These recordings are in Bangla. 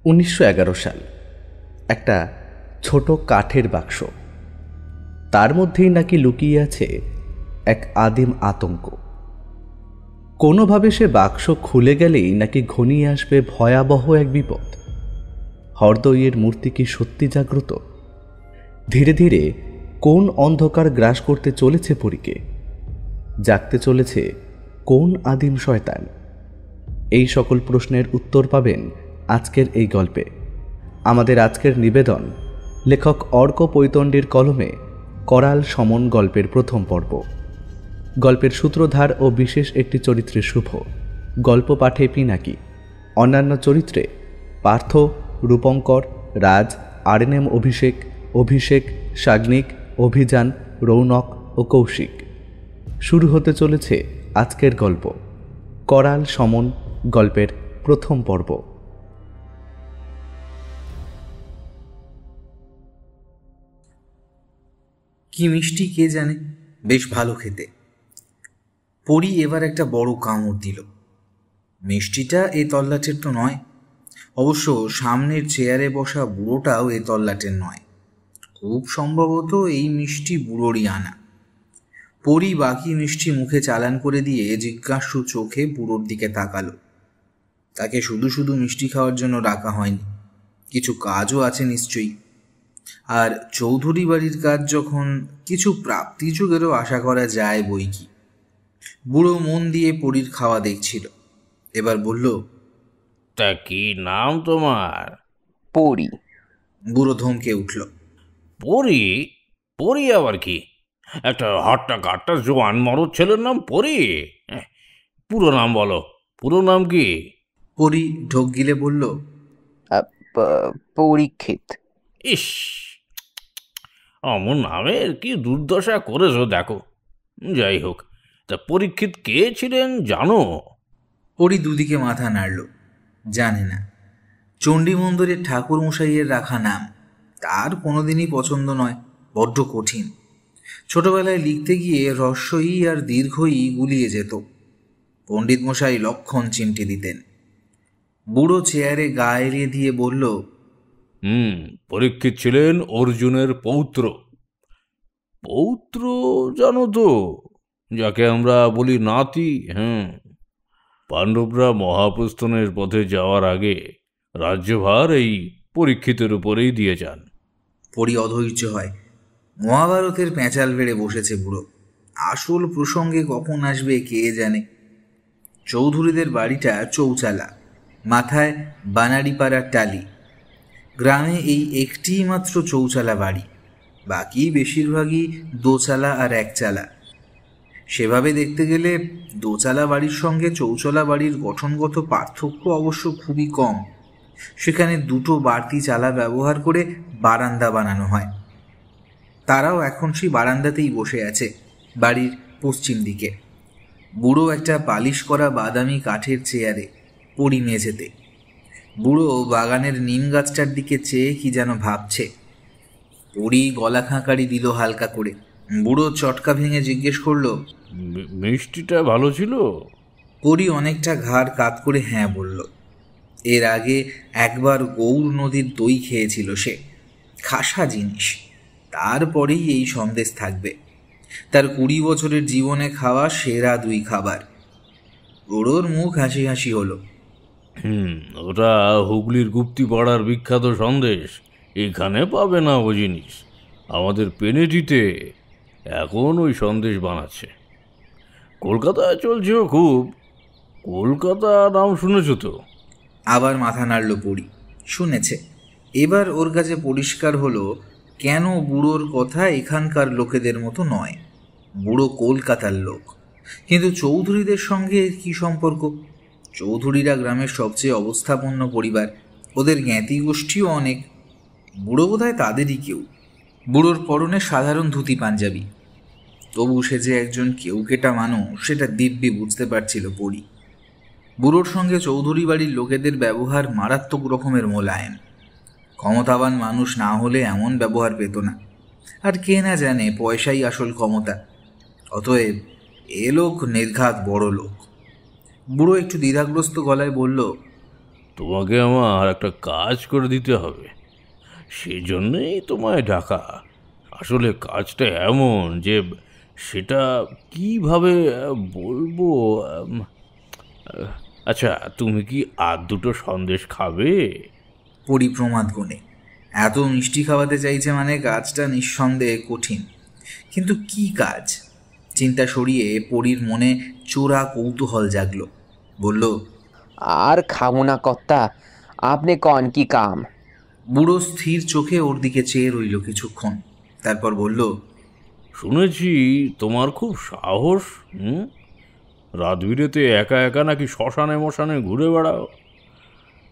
1911 সাল। একটা ছোট কাঠের বাক্স, তার মধ্যেই নাকি লুকিয়ে আছে এক আদিম আতঙ্ক। কোনোভাবে সে বাক্স খুলে গেলেই নাকি ঘনিয়ে আসবে ভয়াবহ এক বিপদ। হরদইয়ের মূর্তি কি সত্যি জাগ্রত? ধীরে ধীরে কোন অন্ধকার গ্রাস করতে চলেছে পরীকে? জাগতে চলেছে কোন আদিম শয়তান? এই সকল প্রশ্নের উত্তর পাবেন আজকের এই গল্পে। আমাদের আজকের নিবেদন লেখক অর্ক পৈতণ্ডীর কলমে করাল সমন গল্পের প্রথম পর্ব। গল্পের সূত্রধার ও বিশেষ একটি চরিত্রে শুভ, গল্প পাঠে পিনাকি, অন্যান্য চরিত্রে পার্থ, রূপঙ্কর, রাজ, আরএনএম অভিষেক, অভিষেক, সাগ্নিক, অভিযান, রৌনক ও কৌশিক। শুরু হতে চলেছে আজকের গল্প করাল সমন গল্পের প্রথম পর্ব। কি মিষ্টি কে জানে, বেশ ভালো খেতে। পরি এবার একটা বড় কামড় দিল। মিষ্টিটা এ তল্লাটের তো নয়, অবশ্য সামনের চেয়ারে বসা বুড়োটাও এ তল্লাটের নয়। খুব সম্ভবত এই মিষ্টি বুড়োরই আনা। পরি বাকি মিষ্টি মুখে চালান করে দিয়ে জিজ্ঞাসু চোখে বুড়োর দিকে তাকালো। তাকে শুধু শুধু মিষ্টি খাওয়ার জন্য ডাকা হয়নি, কিছু কাজও আছে নিশ্চয়ই। আর চৌধুরী বাড়ির কাজ যখন, কিছু প্রাপ্তিযোগেরও আশা করা যায় বই কি। বুড়ো মন দিয়ে পরীর খাওয়া দেখছিল। এবার বলল, তা কি নাম তোমার? পরি। বুড়ো ধমকে উঠল। পরি? পরি আবার কি? একটা হট্টা কাট্টা জোয়ান মরদ ছেলের নাম পরি? পুরো নাম বলো, পুরো নাম কি? পরি ঢোক গিলে বলল, পরীক্ষিত। ইস, অমন নামের কি দুর্দশা করেছো দেখো। যাই হোক, তা পরীক্ষিত কে ছিলেন জানো? পরি দুদিকে মাথা নাড়ল। জানে না। চণ্ডী মন্দিরের ঠাকুর মশাইয়ের রাখা নাম, তার কোনোদিনই পছন্দ নয়, বড্ড কঠিন। ছোটবেলায় লিখতে গিয়ে হ্রস্বই আর দীর্ঘই গুলিয়ে যেত। পণ্ডিত মশাই লক্ষণ চিমটি দিতেন। বুড়ো চেয়ারে গা এলিয়ে দিয়ে বলল, পরীক্ষিত ছিলেন অর্জুনের পৌত্র। পৌত্র জানো তো, যাকে আমরা বলি নাতি। পাণ্ডবরা মহাপ্রস্থানের পথে যাওয়ার আগে রাজ্যভার এই পরীক্ষিতের উপরেই দিয়ে যান। পরি অধৈর্য হয়। মহাভারতের প্যাঁচাল বেড়ে বসেছে বুড়ো। আসল প্রসঙ্গে কখন আসবে কে জানে। চৌধুরীদের বাড়িটা চৌচালা, মাথায় বানাড়িপাড়ার টালি। গ্রামে এই একটি মাত্র চৌচালা বাড়ি, বাকি বেশিরভাগই দোচালা আর একচালা। সেভাবে দেখতে গেলে দোচালা বাড়ির সঙ্গে চৌচালা বাড়ির গঠনগত পার্থক্য অবশ্য খুবই কম। সেখানে দুটো বাড়তি চালা ব্যবহার করে বারান্দা বানানো হয়। তারাও এখন সেই বারান্দাতেই বসে আছে, বাড়ির পশ্চিম দিকে। বুড়ো একটা পালিশ করা বাদামি কাঠের চেয়ারে, পরি মেঝেতে। বুড়ো বাগানের নিম গাছটার দিকে চেয়ে কি যেন ভাবছে। পরি গলা খাঁকারি দিল হালকা করে। বুড়ো চটকা ভেঙে জিজ্ঞেস করল, মিষ্টিটা ভালো ছিল? পরি অনেকটা ঘাড় কাত করে হ্যাঁ বলল। এর আগে একবার গৌর নদীর দই খেয়েছিল সে, খাসা জিনিস। তারপরেই এই সন্দেশ থাকবে। তার 20 বছরের জীবনে খাওয়া সেরা 2 খাবার। বুড়োর মুখ হাসি হাসি হলো। ওটা হুগলির গুপ্তি পাড়ার বিখ্যাত সন্দেশ, এখানে পাবে না ও জিনিস। আমাদের পেনেটিতে এখন ওই সন্দেশ বানাচ্ছে। কলকাতায় চলছেও খুব। কলকাতা নাম শুনেছ তো? আবার মাথা নাড়ল পরি। শুনেছে। এবার ওর কাছে পরিষ্কার হলো কেন বুড়োর কথা এখানকার লোকেদের মতো নয়। বুড়ো কলকাতার লোক, কিন্তু চৌধুরীদের সঙ্গে কি সম্পর্ক? চৌধুরীরা গ্রামের সবচেয়ে অবস্থাপন্ন পরিবার, ওদের জ্ঞাতি গোষ্ঠীও অনেক। বুড়ো বোধহয় তাদেরই কেউ। বুড়োর পরনে সাধারণ ধুতি পাঞ্জাবি, তবু সে যে একজন কেউকেটা মানুষ সেটা দিব্যি বুঝতে পারছিল পরি। বুড়োর সঙ্গে চৌধুরী বাড়ির লোকেদের ব্যবহার মারাত্মক রকমের মোলায়েম। ক্ষমতাবান মানুষ না হলে এমন ব্যবহার পেত না। আর কে না জানে পয়সাই আসল ক্ষমতা। অতএব এ লোক নির্ঘাত বড় লোক। বুড়ো একটু দ্বিধাগ্রস্ত গলায় বলল, তোমাকে আমার একটা কাজ করে দিতে হবে, সেজন্যই তোমায় ডাকা। আসলে কাজটা এমন যে সেটা কিভাবে বলবো। আচ্ছা, তুমি কি আর দুটো সন্দেশ খাবে? পরিপ্রমাদ গুণে এত মিষ্টি খাওয়াতে চাইছে মানে কাজটা নিঃসন্দেহে কঠিন। কিন্তু কি কাজ? চিন্তা সরিয়ে পরীর মনে চোরা কৌতূহল জাগলো। বলল, আর খাবো না কর্তা, আপনি কন কি কাম? বুড়ো স্থির চোখে ওর দিকে চেয়ে রইল কিছুক্ষণ, তারপর বলল, শুনেছি তোমার খুব সাহস। রাত বিরেতে একা একা নাকি শ্মশানে মশানে ঘুরে বেড়াও।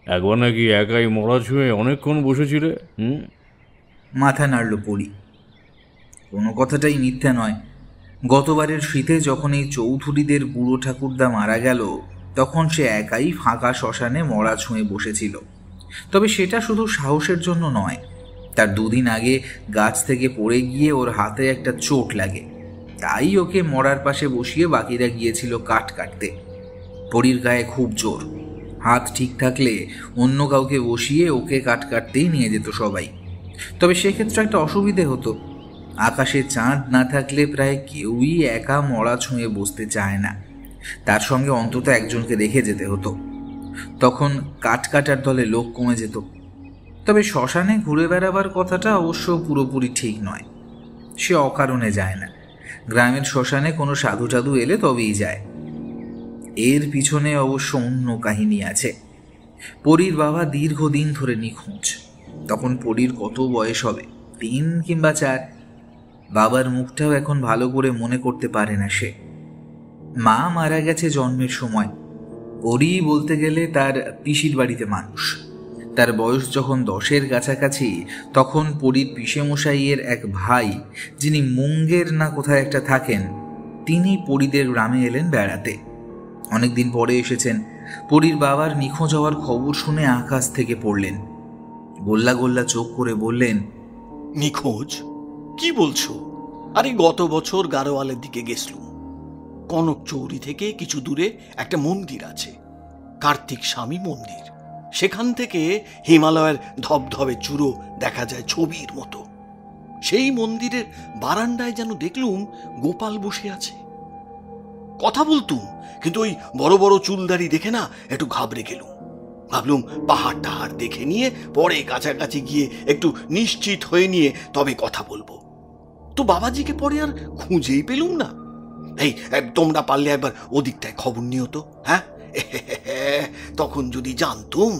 একবার নাকি একাই মরা ছুঁয়ে অনেকক্ষণ বসেছিলে। মাথা নাড়ল পরি। কোনো কথাটাই মিথ্যা নয়। গতবারের শীতে যখন এই চৌধুরীদের বুড়ো ঠাকুরদা মারা গেল, তখন সে একাই ফাঁকা শ্মশানে মরা ছুঁয়ে বসেছিল। তবে সেটা শুধু সাহসের জন্য নয়, তার দুদিন আগে গাছ থেকে পড়ে গিয়ে ওর হাতে একটা চোট লাগে, তাই ওকে মরার পাশে বসিয়ে বাকিরা গিয়েছিল কাঠ কাটতে। পরীর গায়ে খুব জোর, হাত ঠিক থাকলে অন্য কাউকে বসিয়ে ওকে কাঠ কাটতেই নিয়ে যেত সবাই। তবে সেক্ষেত্রে একটা অসুবিধে হতো, আকাশে চাঁদ না থাকলে প্রায় কেউই একা মরা ছুঁয়ে বসতে চায় না, তার সঙ্গে অন্তত একজনকে রেখে যেতে হতো। তখন কাঠ কাটার দলে লোক কমে যেত। তবে শ্মশানে ঘুরে বেড়াবার কথাটা অবশ্য পুরোপুরি ঠিক নয়। সে অকারণে যায় না, গ্রামের শ্মশানে কোনো সাধু টাধু এলে তবেই যায়। এর পিছনে অবশ্য অন্য কাহিনী আছে। পরীর বাবা দীর্ঘদিন ধরে নিখোঁজ। তখন পরীর কত বয়স হবে, 3 কিংবা 4। বাবার মুখটাও এখন ভালো করে মনে করতে পারে না সে। মা মারা গেছে জন্মের সময়। পরী বলতে গেলে তার পিসির বাড়িতে মানুষ। তার বয়স যখন 10-এর কাছাকাছি, তখন পরীর পিসেমশাইয়ের এক ভাই, যিনি মুঙ্গের না কোথায় একটা থাকেন, তিনি পরীদের গ্রামে এলেন বেড়াতে। অনেকদিন পরে এসেছেন। পরীর বাবার নিখোঁজ হওয়ার খবর শুনে আকাশ থেকে পড়লেন। গোল্লা গোল্লা চোখ করে বললেন, নিখোঁজ? কি বলছো? আরে গত বছর গারোয়ালের দিকে গেছলুম। কনক চৌরি থেকে কিছু দূরে একটা মন্দির আছে, কার্তিক স্বামী মন্দির। সেখান থেকে হিমালয়ের ধবধবে চূড়ো দেখা যায় ছবির মতো। সেই মন্দিরের বারান্দায় যেন দেখলুম গোপাল বসে আছে। কথা বলতুম, কিন্তু ওই বড় বড় চুলদারি দেখে না একটু ঘাবড়ে গেলুম। ভাবলুম পাহাড় টাহাড় দেখে নিয়ে পরে কাছাকাছি গিয়ে একটু নিশ্চিত হয়ে নিয়ে তবে কথা বলবো। তো বাবাজিকে পরে আর খুঁজেই পেলুম না। এই তোমরা পারলে একবার ওদিকটায় খবর নিও তো। হ্যাঁ, তখন যদি জানতুম।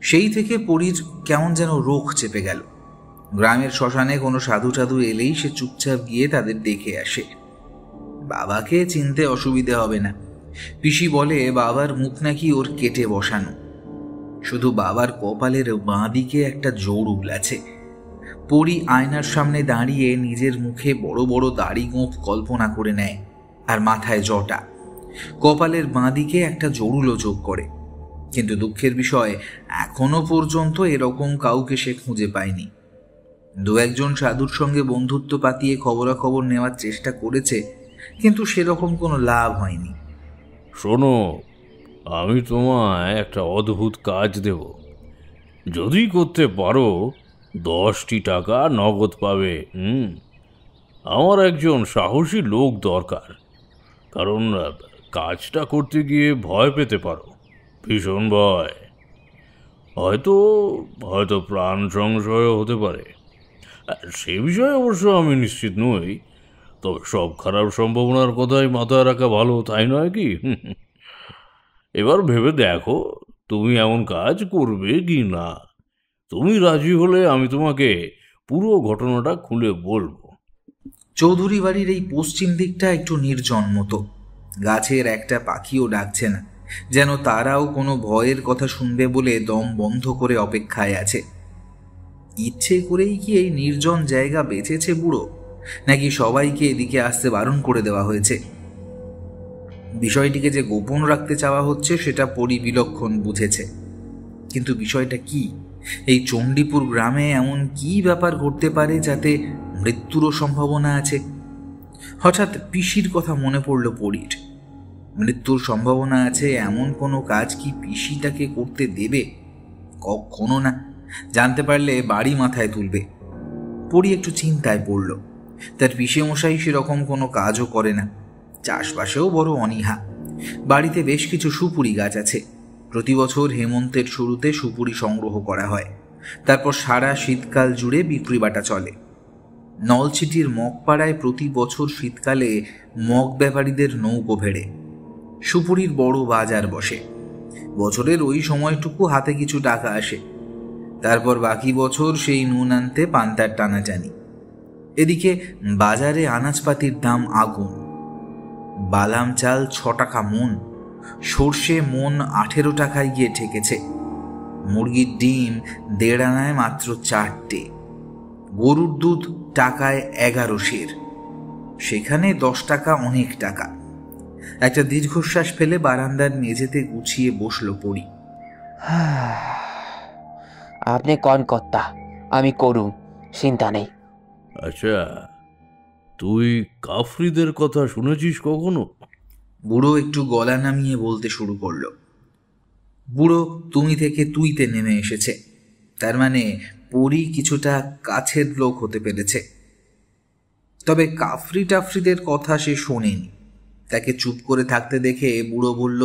সেই থেকে পরীর কেমন যেন রোগ চেপে গেল। গ্রামের শ্মশানে কোনো সাধু টাধু এলেই সে চুপচাপ গিয়ে তাদের দেখে আসে। বাবাকে চিনতে অসুবিধে হবে না। পিসি বলে বাবার মুখ নাকি ওর কেটে বসানো। শুধু বাবার কপালের বাঁ দিকে একটা জৌড়ুল আছে। পরী আয়নার সামনে দাঁড়িয়ে নিজের মুখে বড় বড় দাড়ি গোঁফ কল্পনা করে নেয়, আর মাথায় জটা। কপালের বাঁ দিকে একটা জৌড়ুলও যোগ করে। কিন্তু দুঃখের বিষয়, এখনো পর্যন্ত এরকম কাউকে সে খুঁজে পায়নি। 2-1 সাধুর সঙ্গে বন্ধুত্ব পাতিয়ে খবরাখবর নেওয়ার চেষ্টা করেছে, কিন্তু সেরকম কোনো লাভ হয়নি। শোনো, আমি তোমায় একটা অদ্ভুত কাজ দেব। যদি করতে পারো 10টি টাকা নগদ পাবে। আমার একজন সাহসী লোক দরকার, কারণ কাজটা করতে গিয়ে ভয় পেতে পারো, ভীষণ ভয়। হয়তো হয়তো প্রাণ সংশয় হতে পারে, সে বিষয়ে অবশ্য আমি নিশ্চিত নই। তবে সব খারাপ সম্ভাবনার কথাই মাথায় রাখা ভালো, তাই নয় কি? এবার ভেবে দেখো তুমি এমন কাজ করবে কি না। তুমি রাজি হলে আমি তোমাকে পুরো ঘটনাটা খুলে বলবো। চৌধুরী বাড়ির এই পশ্চিম দিকটা একটু নির্জন মতো। গাছের একটা পাখিও ডাকছে না, যেন তারাও কোনো ভয়ের কথা শুনবে বলে দম বন্ধ করে অপেক্ষায় আছে। ইচ্ছে করেই কি এই নির্জন জায়গা বেঁচেছে বুড়ো, নাকি সবাইকে এদিকে আসতে বারণ করে দেওয়া হয়েছে? বিষয়টিকে যে গোপন রাখতে চাওয়া হচ্ছে সেটা পরী বিলক্ষণ বুঝেছে। কিন্তু বিষয়টা কি? এই চণ্ডীপুর গ্রামে এমন কি ব্যাপার ঘটতে পারে যাতে মৃত্যুরও সম্ভাবনা আছে? হঠাৎ পিসির কথা মনে পড়ল পরীর। মৃত্যুর সম্ভাবনা আছে এমন কোনো কাজ কি পিসি তাকে করতে দেবে? কখনো না। জানতে পারলে বাড়ি মাথায় তুলবে। পড়ি একটু চিন্তায় পড়ল। তার পিসে মশাই সেরকম কোনো কাজও করে না, চাষবাসেও বড় অনীহা। বাড়িতে বেশ কিছু সুপুরি গাছ আছে। প্রতি বছর হেমন্তের শুরুতে সুপুরি সংগ্রহ করা হয়, তারপর সারা শীতকাল জুড়ে বিক্রি বাটা চলে। নলছিটির মগপাড়ায় প্রতি বছর শীতকালে মগ ব্যাপারীদের নৌকো ভেড়ে সুপুরির বড় বাজার বসে। বছরের ওই সময়টুকু হাতে কিছু টাকা আসে, তারপর বাকি বছর সেই নুন আনতে পান্তার টানাটানি। এদিকে বাজারে আনাজপাতির দাম আগুন। বালাম চাল 6 টাকা মন, সর্ষে মন 18 টাকায় গিয়ে ঠেকেছে। মুরগির ডিম 1.5 আনায় মাত্র 4টে। গরুর দুধ টাকায় 11 সের, সেখানে 10 টাকা অনেক টাকা। একটা দীর্ঘশ্বাস ফেলে বারান্দার মেঝেতে গুছিয়ে বসলো পড়ি। আপনি কন কর্তা, আমি করুম, চিন্তা নেই। আচ্ছা, তুই কাফরিদের কথা শুনেছিস কখনো? বুড়ো একটু গলা নামিয়ে বলতে শুরু করলো। বুড়ো তুমি থেকে তুইতে নেমে এসেছে, তার মানে পরি কিছুটা কাছের লোক হতে পেরেছে। তবে কাফরি টাফরিদের কথা সে শোনেনি। তাকে চুপ করে থাকতে দেখে বুড়ো বলল,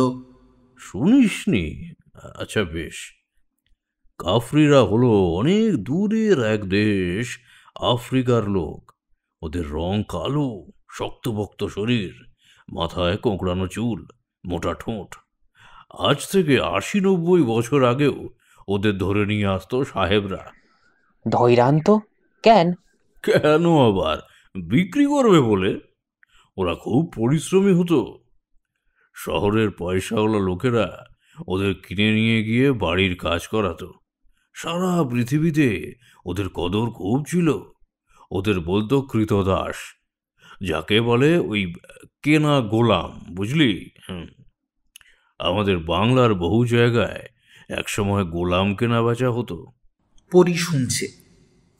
শুনিসনি? আচ্ছা বেশ। কাফরিরা হলো অনেক দূরের এক দেশ, আফ্রিকার লোক। ওদের রং কালো, শক্তপোক্ত শরীর, মাথায় কোঁকড়ানো চুল, মোটা ঠোঁট। আজ থেকে 80-90 বছর আগেও ওদের ধরে নিয়ে আসতো সাহেবরা। ধৈরান্ত কেন? কেন আবার? বিক্রি করবে বলে। ওরা খুব পরিশ্রমী হতো। শহরের পয়সাওয়ালা লোকেরা ওদের কিনে নিয়ে গিয়ে বাড়ির কাজ করাতো। সারা পৃথিবীতে ওদের কদর খুব ছিল। ওদের বলতো কৃতদাস, যাকে বলে ওই কেনা গোলাম, বুঝলি? আমাদের বাংলার বহু জায়গায় একসময় গোলাম কেনা বেচা হতো। পরি শুনছে,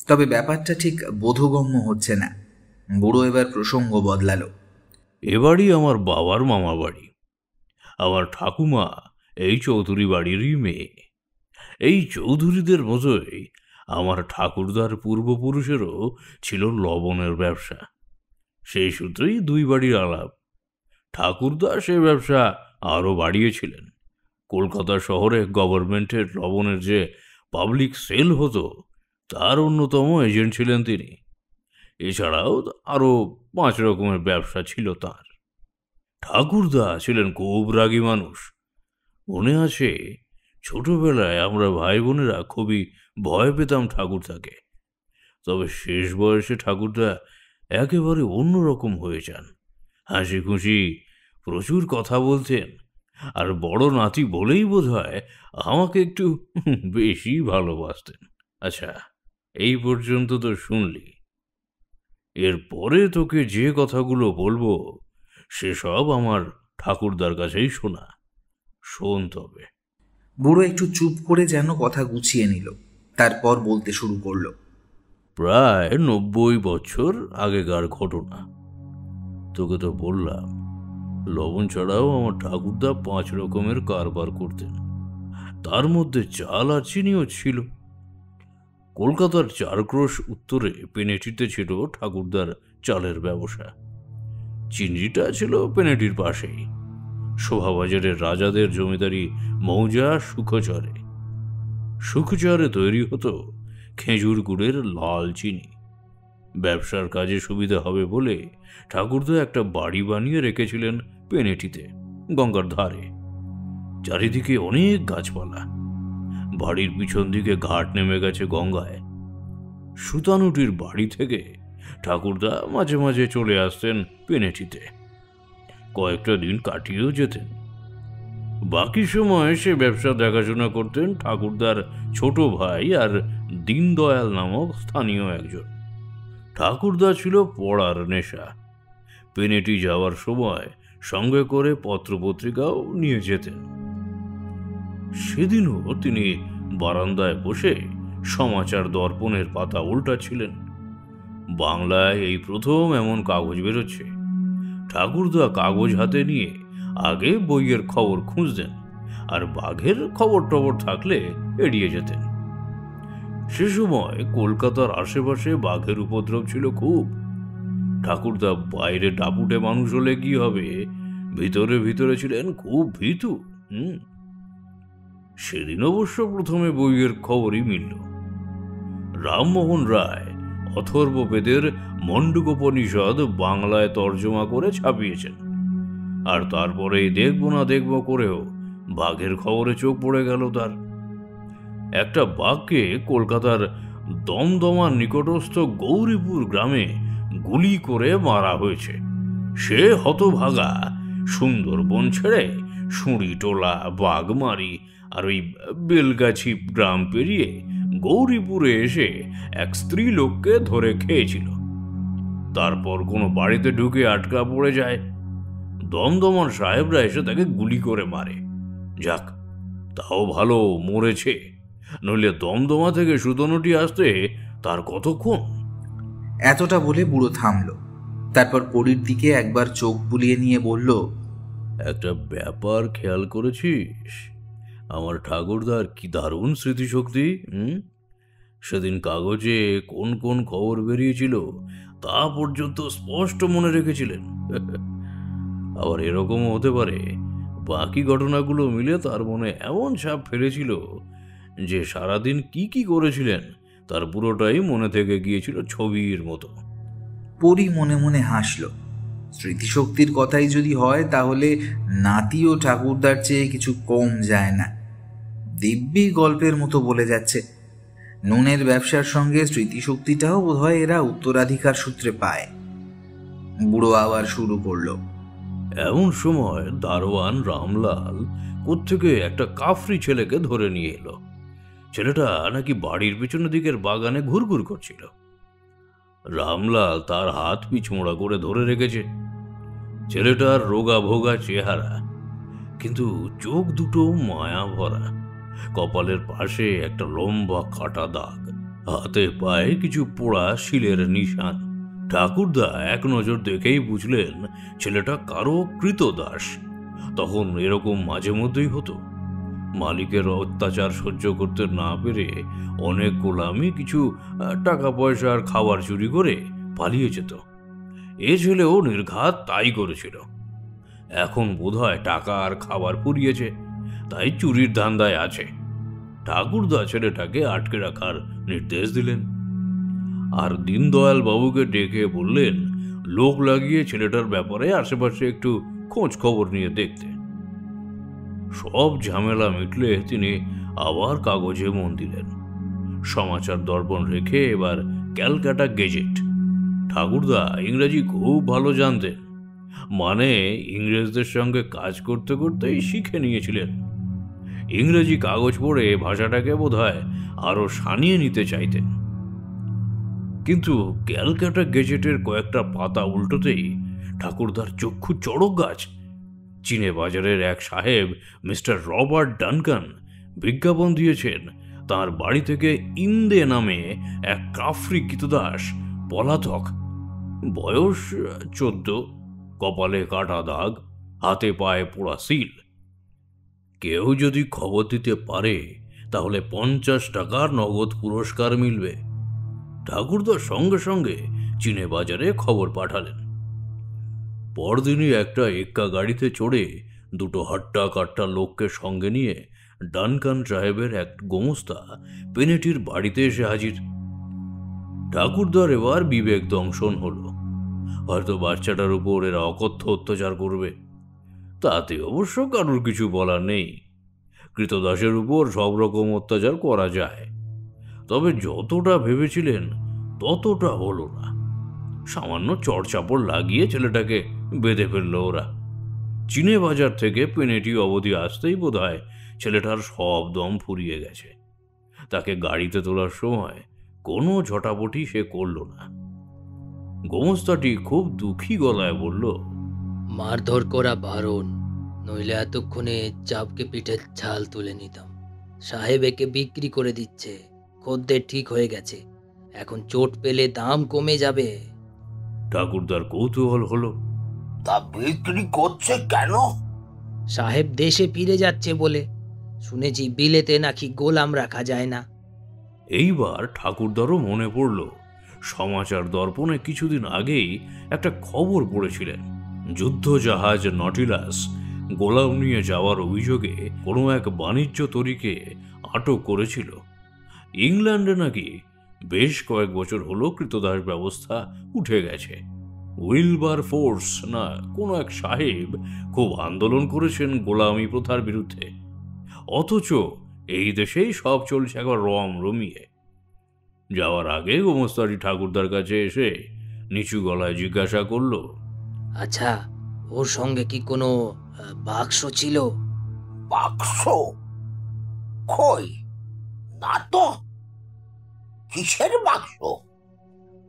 তবে ব্যাপারটা ঠিক বোধগম্য হচ্ছে না। বুড়ো এবার প্রসঙ্গ বদলালো। এবারই আমার বাবার মামা বাড়ি। আমার ঠাকুমা এই চৌধুরী বাড়িরই মেয়ে। এই চৌধুরীদের মতোই আমার ঠাকুরদার পূর্বপুরুষেরও ছিল লবণের ব্যবসা। সেই সূত্রেই 2 বাড়ির আলাপ। ঠাকুরদা সে ব্যবসা আরও বাড়িয়েছিলেন। কলকাতা শহরে গভর্নমেন্টের লবণের যে পাবলিক সেল হতো, তার অন্যতম এজেন্ট ছিলেন তিনি। এছাড়াও আরও 5 রকমের ব্যবসা ছিল তার। ঠাকুরদা ছিলেন খুব রাগী মানুষ। মনে আছে, ছোটবেলায় আমরা ভাই বোনেরা খুবই ভয় পেতাম ঠাকুরদাকে। তবে শেষ বয়সে ঠাকুরদা একেবারে অন্যরকম হয়ে যান। হাসি খুশি, প্রচুর কথা বলতেন। আর বড় নাতি বলেই বোধ হয় আমাকে একটু বেশি ভালোবাসতেন। আচ্ছা, এই পর্যন্ত তো শুনলি। এরপরে তোকে যে কথাগুলো বলবো সেসব আমার ঠাকুরদার কাছেই শোনা। শোন তবে। বুড়ো একটু চুপ করে যেন কথা গুছিয়ে নিল, তারপর বলতে শুরু করলো। প্রায় 90 বছর আগেকার ঘটনা। তোকে তো বললাম, লবণ ছাড়াও আমার ঠাকুরদা 5 রকমের কারবার করতেন। তার মধ্যে চাল আর চিনিও ছিল। কলকাতার 4 ক্রোশ উত্তরে পেনেটিতে ছিল ঠাকুরদার চালের ব্যবসা। চিনিটা ছিল পেনেটির পাশেই, শোভাবাজারের রাজাদের জমিদারি মৌজা সুখচরে। সুখচরে তৈরি হতো খেজুর গুড়ের লাল চিনি। ব্যবসার কাজে সুবিধা হবে বলে ঠাকুরদা একটা বাড়ি বানিয়ে রেখেছিলেন পেনেটিতে, গঙ্গার ধারে। চারিদিকে অনেক গাছপালা। বাড়ির পিছন দিকে ঘাট নেমে গেছে গঙ্গায়। সুতানুটির বাড়ি থেকে ঠাকুরদা মাঝে মাঝে চলে আসতেন পেনেটিতে। কয়েকটা দিন কাটিয়েও যেতেন। বাকি সময় সে ব্যবসা দেখাশোনা করতেন ঠাকুরদার ছোট ভাই আর দীনদয়াল নামক স্থানীয় একজন। ঠাকুরদা ছিল পড়ার নেশা। পেনেটি যাওয়ার সময় সঙ্গে করে পত্রপত্রিকাও নিয়ে যেতেন। সেদিনও তিনি বারান্দায় বসে সমাচার দর্পণের পাতা উল্টাচ্ছিলেন। বাংলায় এই প্রথম এমন কাগজ বেরোচ্ছে। ঠাকুরদা কাগজ হাতে নিয়ে আগে বইয়ের খবর খুঁজতেন, আর বাঘের খবর টবর থাকলে এড়িয়ে যেতেন। সে সময় কলকাতার আশেপাশে বাঘের উপদ্রব ছিল খুব। ঠাকুরদা বাইরে টাপুটে মানুষ হলে কি হবে, ভিতরে ভিতরে ছিলেন খুব ভীতু। সেদিন অবশ্য প্রথমে বইয়ের খবরই মিলল। রামমোহন রায় অথর্ববেদের মণ্ডুকোপনিষদ বাংলায় তর্জমা করে ছাপিয়েছেন, আর তারপরেই দেখবো না দেখবো করেও বাঘের খবরে চোখ পড়ে গেল তার। একটা বাঘকে কলকাতার দমদমার নিকটস্থ গৌরীপুর গ্রামে গুলি করে মারা হয়েছে। সে হতভাগা সুন্দরবন ছেড়ে সুঁড়িটোলা, বাঘমারি আর ওই বেলগাছি গ্রাম পেরিয়ে গৌরীপুরে এসে এক স্ত্রী লোককে ধরে খেয়েছিল। তারপর কোনো বাড়িতে ঢুকে আটকা পড়ে যায়। দমদমার সাহেবরা এসে তাকে গুলি করে মারে। যাক, তাও ভালো মরেছে, নইলে দমদমা থেকে সুতনুটি আসতে তার কতক্ষণ। এতটা বলে বুড়ো থামল। তারপর পরীর দিকে একবার চোখ বুলিয়ে নিয়ে বলল, একটা ব্যাপার খেয়াল করেছিস? আমার ঠাকুরদার কি দারুণ স্মৃতিশক্তি। সেদিন কাগজে কোন কোন খবর বেরিয়েছিল তা পর্যন্ত স্পষ্ট মনে রেখেছিলেন। আবার এরকমও হতে পারে বাকি ঘটনাগুলো মিলে তার মনে এমন ছাপ ফেলেছিল যে সারাদিন কি কি করেছিলেন তার পুরোটাই মনে থেকে গিয়েছিল ছবির মতো। পরী মনে মনে হাসল। স্মৃতিশক্তির কথাই যদি হয় তাহলে নাতি ও ঠাকুরদার চেয়ে কিছু কম যায় না। দিব্যি গল্পের মতো বলে যাচ্ছে। নুনের ব্যবসার সঙ্গে স্মৃতিশক্তিটাও বোধহয় এরা উত্তরাধিকার সূত্রে পায়। বুড়ো আবার শুরু করল। এমন সময় দারোয়ান রামলাল কোত্থেকে একটা কাফরি ছেলেকে ধরে নিয়ে এলো। ছেলেটা নাকি বাড়ির পেছনের দিকের বাগানে ঘুরঘুর করছিল। রামলাল তার হাত পিছমোড়া করে ধরে রেখেছে। ছেলেটার রোগা ভোগা চেহারা, কিন্তু চোখ দুটো মায়া ভরা। কপালের পাশে একটা লম্বা কাটা দাগ, হাতে পায়ে কিছু পোড়া শিলের নিশান। ঠাকুরদা এক নজর দেখেই বুঝলেন ছেলেটা কারো কৃতদাস। তখন এরকম মাঝে মধ্যেই হতো। মালিকের অত্যাচার সহ্য করতে না পেরে অনেক গোলামি কিছু টাকা পয়সা আর খাবার চুরি করে পালিয়ে যেত। এ ছেলেও নির্ঘাত তাই করেছিল। এখন বোধহয় টাকা আর খাবার ফুরিয়েছে, তাই চুরির ধান্দায় আছে। ঠাকুরদা ছেলেটাকে আটকে রাখার নির্দেশ দিলেন, আর দীনদয়াল বাবুকে ডেকে বললেন লোক লাগিয়ে ছেলেটার ব্যাপারে আশেপাশে একটু খোঁজ খবর নিয়ে দেখতে। সব ঝামেলা মিটলে তিনি আবার কাগজে মন দিলেন। সমাচার দর্পণ রেখে এবার ক্যালকাটা গেজেট। ঠাকুরদা ইংরেজি খুব ভালো জানতেন, মানে ইংরেজদের সঙ্গে কাজ করতে করতেই শিখে নিয়েছিলেন। ইংরেজি কাগজ পড়ে ভাষাটাকে বোধহয় আরো সানিয়ে নিতে চাইতেন। কিন্তু ক্যালকাটা গেজেটের কয়েকটা পাতা উল্টোতেই ঠাকুরদার চক্ষু চড়ক গাছ। চীনে বাজারের এক সাহেব মিস্টার রবার্ট ডানকান বিজ্ঞাপন দিয়েছেন তার বাড়ি থেকে ইন্দে নামে এক কাফরি কৃতদাস পলাতক। বয়স 14, কপালে কাটা দাগ, হাতে পায়ে পোড়া সিল। কেউ যদি খবর দিতে পারে তাহলে 50 টাকার নগদ পুরস্কার মিলবে। ঠাকুরদার সঙ্গে সঙ্গে চীনে বাজারে খবর পাঠালেন। পরদিনই একটা এক্কা গাড়িতে চড়ে দুটো হাট্টা কাট্টা লোককে সঙ্গে নিয়ে ডানকান সাহেবের এক গোমস্তা পেনেটির বাড়িতে এসে হাজির। ঠাকুরদার এবার বিবেক দংশন হলো। হয়তো বাচ্চাটার উপর এরা অকথ্য অত্যাচার করবে, তাতে অবশ্য কারোর কিছু বলার নেই। কৃতদাসের উপর সব রকম অত্যাচার করা যায়, তবে যতটা ভেবেছিলেন ততটা হলো না। সামান্য চড়চাপড় লাগিয়ে ছেলেটাকে বেঁধে ফেললো ওরা। চীনে বাজার থেকে পেনেটি অবধি আসতেই বোধহয় ছেলেটার সব দম ফুরিয়ে গেছে। তাকে গাড়িতে তোলার সময় কোনো ঝটাপটি সে করল না। গোমস্তাটি খুব দুঃখী গলায় বলল, মারধর করা বারণ, নইলে এতক্ষণে চাপকে পিঠের ছাল তুলে নিতাম। সাহেব একে বিক্রি করে দিচ্ছে, খদ্দের ঠিক হয়ে গেছে, এখন চোট পেলে দাম কমে যাবে। ঠাকুরদার কৌতূহল হলো, তা বিক্রি করছে কেন? সাহেব দেশে ফিরে যাচ্ছে বলে। শুনেছি বিলেতে নাকি গোলাম রাখা যায় না। এইবার ঠাকুরদারও মনে পড়ল সমাচার দর্পণে কিছুদিন আগেই একটা খবর পড়েছিলেন। যুদ্ধ জাহাজ নটিলাস গোলাম নিয়ে যাওয়ার অভিযোগে কোনো এক বাণিজ্য তরীকে আটক করেছিল। ইংল্যান্ডে নাকি বেশ কয়েক বছর হলো কৃতদাস ব্যবস্থা উঠে গেছে। উইলবার ফোর্স না কোনো এক সাহেব খুব আন্দোলন করেছেন গোলামি প্রথার বিরুদ্ধে। অথচ এই দেশেই সব চলছে একবার রম রমিয়ে। যাওয়ার আগে গোমস্তারি ঠাকুরদার কাছে এসে নিচু গলায় জিজ্ঞাসা করল, আচ্ছা, ওর সঙ্গে কি কোনো বাক্স ছিল? বাক্স? কই, না তো। কিসের বাক্স?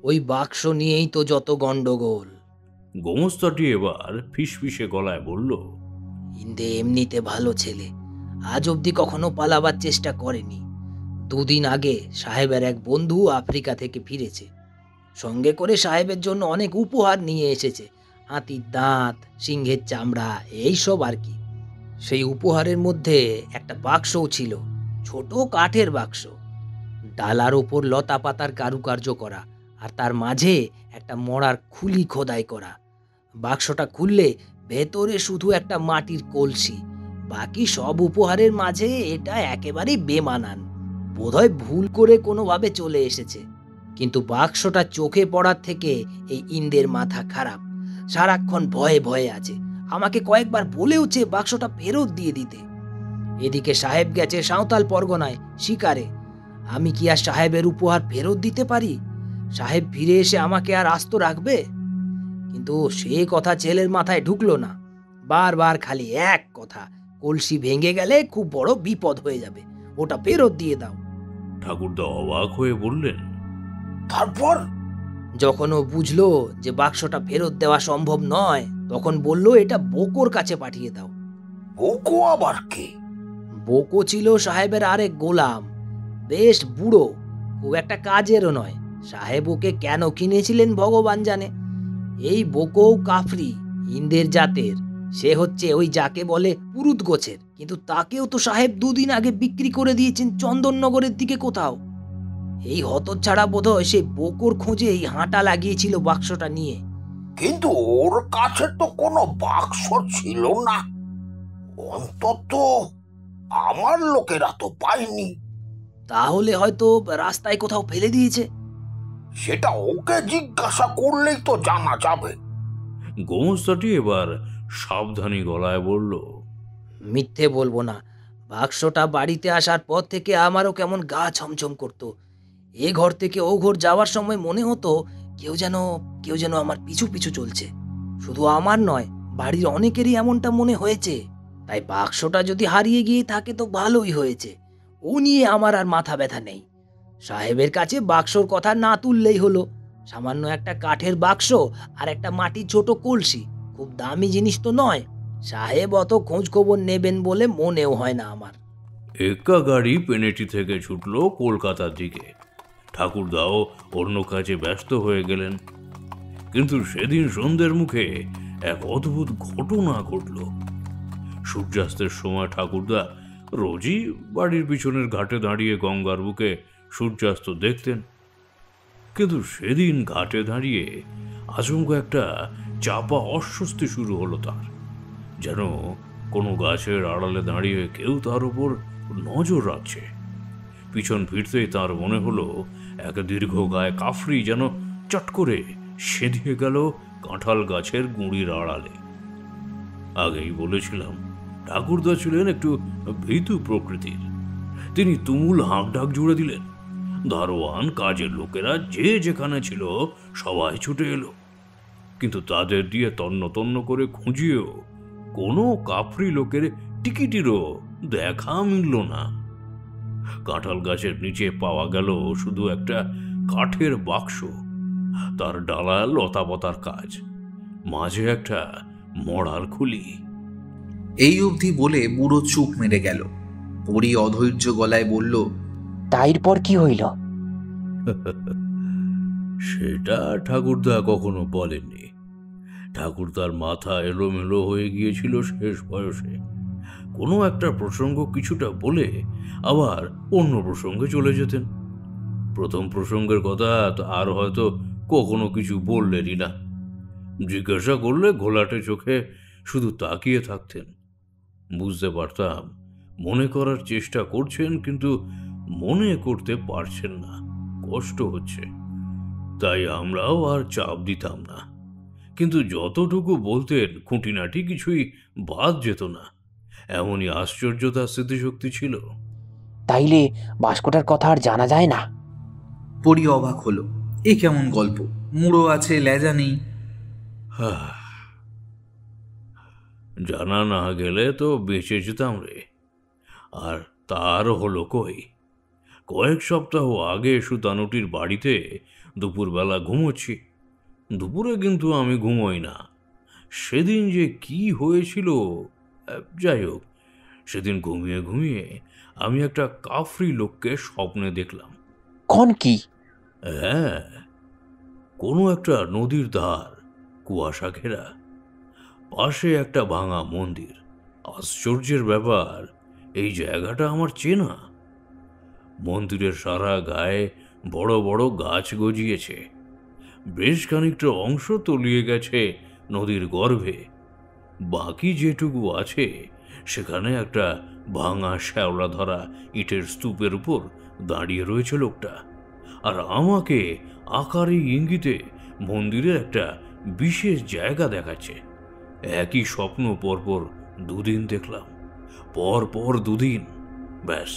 ওই বাক্স নিয়েই তো যত গন্ডগোল। গোমস্তাটি এবার ফিসফিসে গলায় বলল, ইন্দে এমনিতে ভালো ছেলে, আজ অবধি কখনো পালাবার চেষ্টা করেনি। দুদিন আগে সাহেবের এক বন্ধু আফ্রিকা থেকে ফিরেছে। সঙ্গে করে সাহেবের জন্য অনেক উপহার নিয়ে এসেছে, হাতির দাঁত, সিংহের চামড়া, এইসব আর কি। সেই উপহারের মধ্যে একটা বাক্সও ছিল, ছোট কাঠের বাক্স, ডালার ওপর লতা পাতার কারুকার্য করা, আর তার মাঝে একটা মড়ার খুলি খোদাই করা। বাক্সটা খুললে ভেতরে শুধু একটা মাটির কলসি। বাকি সব উপহারের মাঝে এটা একেবারেই বেমানান। বোধহয় ভুল করে কোনোভাবে চলে এসেছে। কিন্তু বাক্সটা চোখে পড়ার থেকে এই ইন্দের মাথা খারাপ, সারাক্ষণ ভয়ে ভয়ে আছে। আমাকে কয়েকবার বলেওছে বাক্সটা ফেরত দিয়ে দিতে। এদিকে সাহেব গেছে সাঁওতাল পরগনায় শিকারে। আমি কি আর সাহেবের উপহার ফেরত দিতে পারি? সাহেব ফিরে এসে আমাকে আর আস্ত রাখবে? কিন্তু সে কথা ছেলের মাথায় ঢুকলো না। বারবার খালি এক কথা, কলসি ভেঙে গেলে খুব বড় বিপদ হয়ে যাবে, ওটা ফেরত দিয়ে দাও। ঠাকুরদা অবাক হয়ে বললেন, তারপর? যখন ও বুঝলো যে বাক্সটা ফেরত দেওয়া সম্ভব নয়, তখন বলল এটা বোকোর কাছে পাঠিয়ে দাও। বোকো আবার কে? বোকো ছিল সাহেবের আরেক গোলাম, বেশ বুড়ো, খুব একটা কাজেরও নয়। সাহেব ওকে কেন কিনেছিলেন ভগবান জানে। এই বোকো কাফরি, ইন্দের জাতের। সে হচ্ছে ওই যাকে বলে পুরুত গোছের, কিন্তু তাকেও তো সাহেব দুদিন আগে বিক্রি করে দিয়েছেন চন্দননগরের দিকে কোথাও। এই হতচ্ছাড়া বোধহয় সে বোকোর খোঁজে এই হাঁটা লাগিয়েছিল বাক্সটা নিয়ে। কিন্তু ওর কাছে তো কোনো বাক্স ছিল না, অন্তত আমার লোকেরা তো পায়নি। তাহলে হয়তো রাস্তায় কোথাও ফেলে দিয়েছে। সেটা ওকে জিজ্ঞাসা করলেই তো জানা যাবে। গোমস্তাটি এবার সাবধানী গলায় বলল, মিথ্যে বলবো না, বাক্সটা বাড়িতে আসার পর থেকে আমারও কেমন গা ছমছম করতো। এ ঘর থেকে ও ঘর যাওয়ার সময় মনে হতো কেউ যেন আমার পিছু পিছু চলছে। শুধু আমার নয়, বাড়ির অনেকেরই এমনটা মনে হয়েছে। তাই বাক্সটা যদি হারিয়ে গিয়ে থাকে তো ভালোই হয়েছে, ও নিয়ে আমার আর মাথা ব্যথা নেই। সাহেবের কাছে বাক্সর কথা না তুললেই হলো। সামান্য একটা কাঠের বাক্স আর একটা মাটির ছোট কলসি, খুব দামি জিনিস তো নয়। সাহেব অত খোঁজ খবর নেবেন বলে মনেও হয় না আমার। একা গাড়ি পেনেটি থেকে ছুটল কলকাতার দিকে। ঠাকুরদাও অন্য কাজে ব্যস্ত হয়ে গেলেন। কিন্তু সেদিন সন্ধ্যের মুখে এক অদ্ভুত ঘটনা ঘটল। সূর্যাস্তের সময় ঠাকুরদা রোজই বাড়ির পিছনের ঘাটে দাঁড়িয়ে গঙ্গার বুকে সূর্যাস্ত দেখতেন। কিন্তু সেদিন ঘাটে দাঁড়িয়ে আচমকা একটা চাপা অস্বস্তি শুরু হলো তার। যেন কোনো গাছের আড়ালে দাঁড়িয়ে কেউ তার উপর নজর রাখছে। পিছন ফিরতেই তার মনে হলো এক দীর্ঘকায় কাফরি যেন চট করে সেঁধিয়ে গেল কাঁঠাল গাছের গুঁড়ির আড়ালে। আগেই বলেছিলাম ঠাকুরদা ছিলেন একটু ভীতু প্রকৃতির। তিনি তুমুল হাঁকডাক জুড়ে দিলেন। দারোয়ান, কাজের লোকেরা যে যেখানে ছিল সবাই ছুটে এলো। কিন্তু তাদের দিয়ে তন্ন তন্ন করে খুঁজিয়েও কোনো কাফরি লোকের টিকিটিরও দেখা মিলল না। কাঁঠাল গাছের নিচে পাওয়া গেল শুধু একটা কাঠের বাক্স, তার ডালা লতাপাতার কাজ, মাঝে একটা মড়ার খুলি। এই অবধি বলে বুড়ো চুপ মেরে গেল। পরি অধৈর্য গলায় বলল, তাইরপর কি হইল? সেটা ঠাকুরদা কখনো বলেননি। ঠাকুর তার মাথা এলোমেলো হয়ে গিয়েছিল শেষ বয়সে। কোনো একটা প্রসঙ্গ কিছুটা বলে আবার অন্য প্রসঙ্গে চলে যেতেন। প্রথম প্রসঙ্গের কথা আর হয়তো কখনো কিছু বললেনই না। জিজ্ঞাসা করলে ঘোলাটে চোখে শুধু তাকিয়ে থাকতেন। বুঝতে পারতাম মনে করার চেষ্টা করছেন, কিন্তু মনে করতে পারছেন না, কষ্ট হচ্ছে। তাই আমরাও আর চাপ দিতাম না, কিন্তু যতটুকু বলতেন খুঁটিনাটি কিছুই বাদ যেত না। এমনই আশ্চর্য তার স্মৃতিশক্তি ছিল। তাইলে বাস্কটার কথা আর জানা যায় না? পরি অবাক হলো। এ কেমন গল্প? মুড়ো আছে, লেজা নেই। জানা না গেলে তো বেঁচে যেতাম রে। আর তার হলো কই? কয়েক সপ্তাহ আগে সুতানুটির বাড়িতে দুপুরবেলা ঘুমোচ্ছি। দুপুরে কিন্তু আমি ঘুমোই না। সেদিন যে কি হয়েছিল, যাই হোক, সেদিন ঘুমিয়ে ঘুমিয়ে আমি একটা কাফরি লোককে স্বপ্নে দেখলাম। কোন কি? হ্যাঁ, কোনো একটা নদীর ধার, কুয়াশা ঘেরা, পাশে একটা ভাঙা মন্দির। আশ্চর্যের ব্যাপার, এই জায়গাটা আমার চেনা। মন্দিরের সারা গায়ে বড় বড় গাছ গজিয়েছে। বেশ খানিকটা অংশ তলিয়ে গেছে নদীর গর্ভে। বাকি যেটুকু আছে সেখানে একটা ভাঙা শ্যাওলা ধরা ইটের স্তূপের উপর দাঁড়িয়ে রয়েছে লোকটা, আর আমাকে আকারে ইঙ্গিতে মন্দিরের একটা বিশেষ জায়গা দেখাচ্ছে। একই স্বপ্ন পরপর দুদিন দেখলাম, পরপর দুদিন। ব্যাস,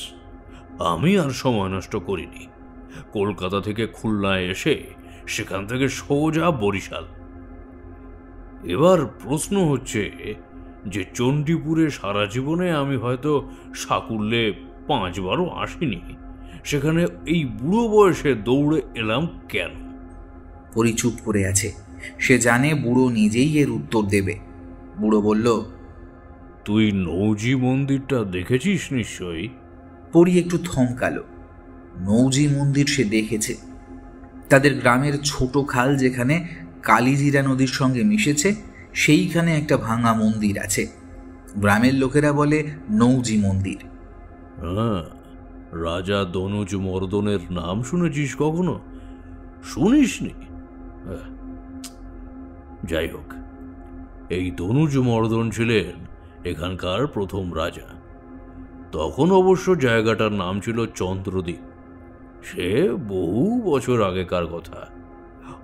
আমি আর সময় নষ্ট করিনি। কলকাতা থেকে খুলনায় এসে সেখান থেকে সোজা বরিশাল। এবার প্রশ্ন হচ্ছে যে চণ্ডীপুরে সারা জীবনে আমি হয়তো সাকুল্যে 5 বারও আসিনি, সেখানে এই বুড়ো বয়সে দৌড়ে এলাম কেন? পরি চুপ করে আছে। সে জানে বুড়ো নিজেই এর উত্তর দেবে। বুড়ো বলল, তুই নৌজি মন্দিরটা দেখেছিস নিশ্চয়ই? পরি একটু থমকালো। নৌজি মন্দির সে দেখেছে। তাদের গ্রামের ছোট খাল যেখানে কালিজিরা নদীর সঙ্গে মিশেছে, সেইখানে একটা ভাঙা মন্দির আছে। গ্রামের লোকেরা বলে নৌজি মন্দির। হ্যাঁ, রাজা দনুজ মর্দনের নাম শুনেছিস কখনো? শুনিসনি? যাই হোক, এই দনুজ মর্দন ছিলেন এখানকার প্রথম রাজা। তখন অবশ্য জায়গাটার নাম ছিল চন্দ্রদ্বীপ। সে বহু বছর আগেকার কথা।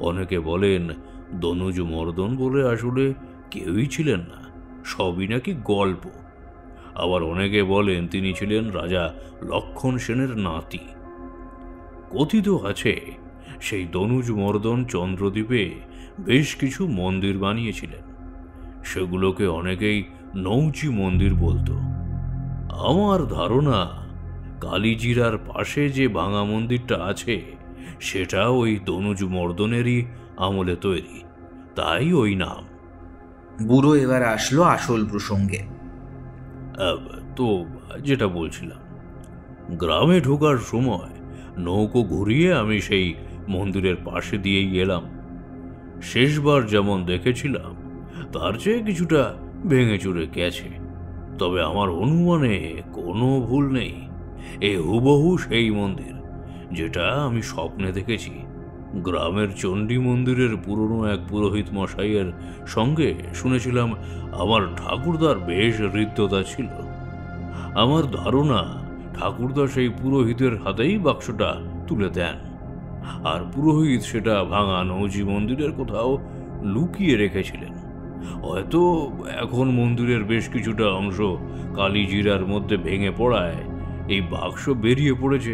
অনেকে বলেন দনুজ মর্দন বলে আসলে কেউই ছিলেন না, সবই নাকি গল্প। আবার অনেকে বলেন তিনি ছিলেন রাজা লক্ষণ সেনের নাতি। কথিত আছে সেই দনুজ মর্দন চন্দ্রদ্বীপে বেশ কিছু মন্দির বানিয়েছিলেন। সেগুলোকে অনেকেই নৌচি মন্দির বলতো। আমার ধারণা কালিজিরার পাশে যে ভাঙা মন্দিরটা আছে সেটা ওই দনুজ মর্দনেরই আমলে তৈরি, তাই ওই নাম। বুড়ো এবার আসলো আসল প্রসঙ্গে। তো যেটা বলছিলাম, গ্রামে ঢোকার সময় নৌকো ঘুরিয়ে আমি সেই মন্দিরের পাশে দিয়েই এলাম। শেষবার যেমন দেখেছিলাম তার চেয়ে কিছুটা ভেঙে চুরে গেছে, তবে আমার অনুমানে কোনো ভুল নেই। এ হুবহু সেই মন্দির যেটা আমি স্বপ্নে দেখেছি। গ্রামের চণ্ডী মন্দিরের পুরনো এক পুরোহিত মশাইয়ের সঙ্গে শুনেছিলাম আমার ঠাকুরদার বেশ হৃদ্যতা ছিল। আমার ধারণা ঠাকুরদা সেই পুরোহিতের হাতেই বাক্সটা তুলে দেন, আর পুরোহিত সেটা ভাঙা নৌজি মন্দিরের কোথাও লুকিয়ে রেখেছিলেন। হয়তো এখন মন্দিরের বেশ কিছুটা অংশ কালিজিরার মধ্যে ভেঙে পড়ায় এই বাক্স বেরিয়ে পড়েছে।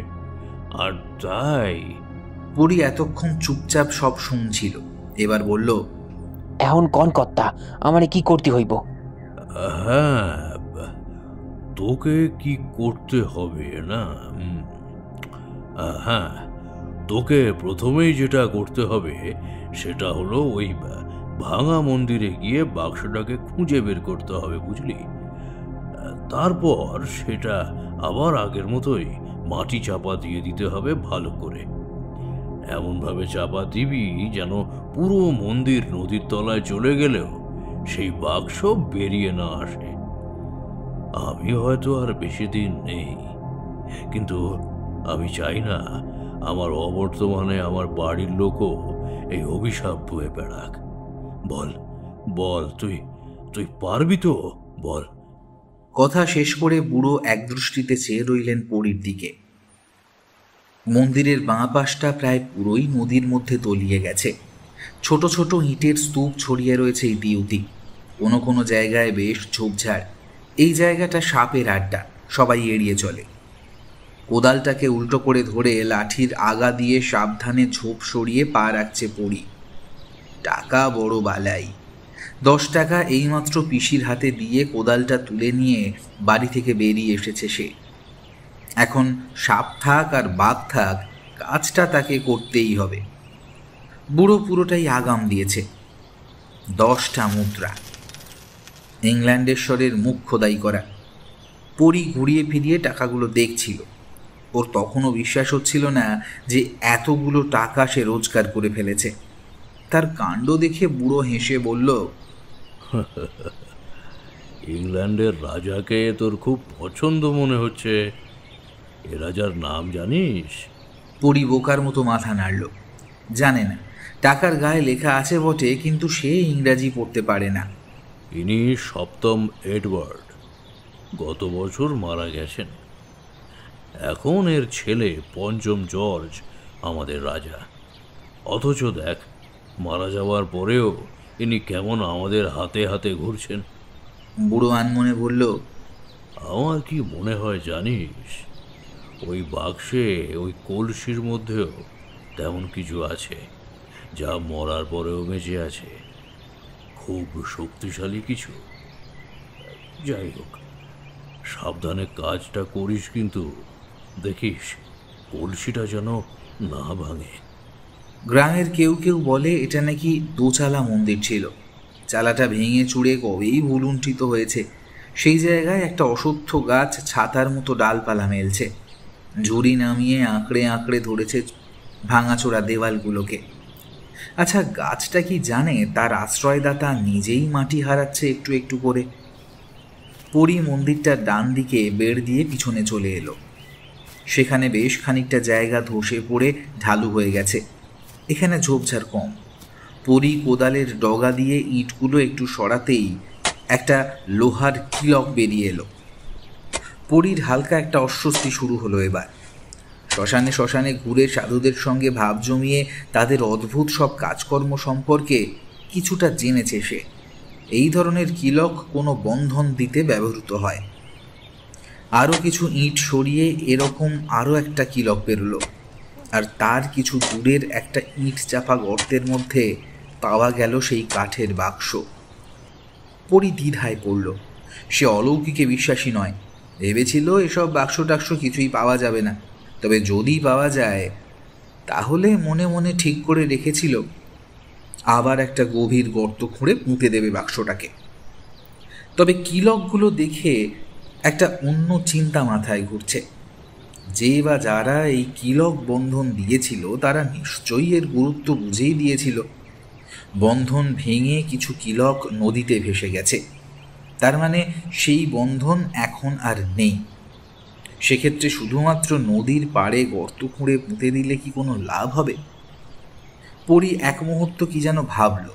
আর তাই পরি এতক্ষণ চুপচাপ সব শুনছিল। এবার বলল, এখন কোন কর্তা, আমারে কি করতে হইব? হ্যাঁ, তোকে কি করতে হবে না? হ্যাঁ, তোকে প্রথমেই যেটা করতে হবে সেটা হলো ওই ভাঙা মন্দিরে গিয়ে বাক্সটাকে খুঁজে বের করতে হবে, বুঝলি? তারপর সেটা আবার আগের মতোই মাটি চাপা দিয়ে দিতে হবে ভালো করে। এমনভাবে চাপা দিবি যেন পুরো মন্দির নদীর তলায় চলে গেলেও সেই বাক্স বেরিয়ে না আসে। আমি হয়তো আর বেশি দিন নেই, কিন্তু আমি চাই না আমার অবর্তমানে আমার বাড়ির লোকও এই অভিশাপ বয়ে বেড়াক। বল বল, তুই তুই পারবি তো? বল। কথা শেষ করে বুড়ো একদৃষ্টিতে চেয়ে রইলেন পরীর দিকে। মন্দিরের বাঁ পাশটা প্রায় পুরোই নদীর মধ্যে তলিয়ে গেছে। ছোট ছোট ইটের স্তূপ ছড়িয়ে রয়েছে ইতিউতি, কোনো কোনো জায়গায় বেশ ঝোপঝাড়। এই জায়গাটা সাপের আড্ডা, সবাই এড়িয়ে চলে। কোদালটাকে উল্টো করে ধরে লাঠির আগা দিয়ে সাবধানে ঝোপ সরিয়ে পা রাখছে পরী। টাকা বড় বালাই। 10 টাকা এইমাত্র পিসির হাতে দিয়ে কোদালটা তুলে নিয়ে বাড়ি থেকে বেরিয়ে এসেছে সে। এখন সাপ থাক আর বাঘ থাক, কাজটা তাকে করতেই হবে। বুড়ো পুরোটাই আগাম দিয়েছে। 10টা মুদ্রা, ইংল্যান্ডেশ্বরের মুখ খোদাই করা। পরী ঘুরিয়ে ফিরিয়ে টাকাগুলো দেখছিল। ওর তখনও বিশ্বাস হচ্ছিল না যে এতগুলো টাকা সে রোজগার করে ফেলেছে। তার কাণ্ড দেখে বুড়ো হেসে বলল, ইংল্যান্ডের রাজাকে তোর খুব পছন্দ মনে হচ্ছে। এ রাজার নাম জানিস? পরী বোকার মতো মাথা নাড়ল। জানে না। টাকার গায়ে লেখা আছে বটে, কিন্তু সে ইংরাজি পড়তে পারে না। ইনি 7ম এডওয়ার্ড, গত বছর মারা গেছেন। এখন এর ছেলে 5ম জর্জ আমাদের রাজা। অথচ দেখ, মারা যাওয়ার পরেও ইনি কেমন আমাদের হাতে হাতে ঘুরছেন। বুড়ো আনমনে বলল, আমার কি মনে হয় জানিস, ওই বাক্সে, ওই কলসির মধ্যেও তেমন কিছু আছে, যা মরার পরেও বেঁচে আছে। খুব শক্তিশালী কিছু। যাই হোক, সাবধানে কাজটা করিস, কিন্তু দেখিস কলসিটা যেন না ভাঙে। গ্রামের কেউ কেউ বলে এটা নাকি দোচালা মন্দির ছিল। চালাটা ভেঙে চুড়ে কবেই ভুলুণ্ঠিত হয়েছে। সেই জায়গায় একটা অশ্বত্থ গাছ ছাতার মতো ডালপালা মেলছে। ঝুড়ি নামিয়ে আঁকড়ে আঁকড়ে ধরেছে ভাঙাচোরা দেওয়ালগুলোকে। আচ্ছা, গাছটা কি জানে তার আশ্রয়দাতা নিজেই মাটি হারাচ্ছে একটু একটু করে? পরী মন্দিরটার ডান দিকে বেড় দিয়ে পিছনে চলে এলো। সেখানে বেশ খানিকটা জায়গা ধসে পড়ে ঢালু হয়ে গেছে। এখানে ঝোপঝাড় কম। পরী কোদালের ডগা দিয়ে ইটগুলো একটু সরাতেই একটা লোহার কিলক বেরিয়ে এলো। পরীর হালকা একটা অস্বস্তি শুরু হলো এবার। শ্মশানে শ্মশানে ঘুরে সাধুদের সঙ্গে ভাব জমিয়ে তাদের অদ্ভুত সব কাজকর্ম সম্পর্কে কিছুটা জেনেছে সে। এই ধরনের কিলক কোনো বন্ধন দিতে ব্যবহৃত হয়। আরও কিছু ইট সরিয়ে এরকম আরও একটা কিলক বেরোলো, আর তার কিছু দূরের একটা ইট চাপা গর্তের মধ্যে পাওয়া গেল সেই কাঠের বাক্স। পরী দ্বিধায় পড়ল। সে অলৌকিকে বিশ্বাসী নয়। ভেবেছিল এসব বাক্স টাক্স কিছুই পাওয়া যাবে না, তবে যদি পাওয়া যায় তাহলে মনে মনে ঠিক করে রেখেছিল আবার একটা গভীর গর্ত খুঁড়ে পুঁতে দেবে বাক্সটাকে। তবে কিলকগুলো দেখে একটা অন্য চিন্তা মাথায় ঘুরছে। যে বা যারা এই কিলক বন্ধন দিয়েছিল তারা নিশ্চয়ই এর গুরুত্ব বুঝেই দিয়েছিল। বন্ধন ভেঙে কিছু কিলক নদীতে ভেসে গেছে, তার মানে সেই বন্ধন এখন আর নেই। সেক্ষেত্রে শুধুমাত্র নদীর পাড়ে গর্ত খুঁড়ে পুঁতে দিলে কি কোনো লাভ হবে? পরী এক মুহূর্ত কি যেন ভাবল।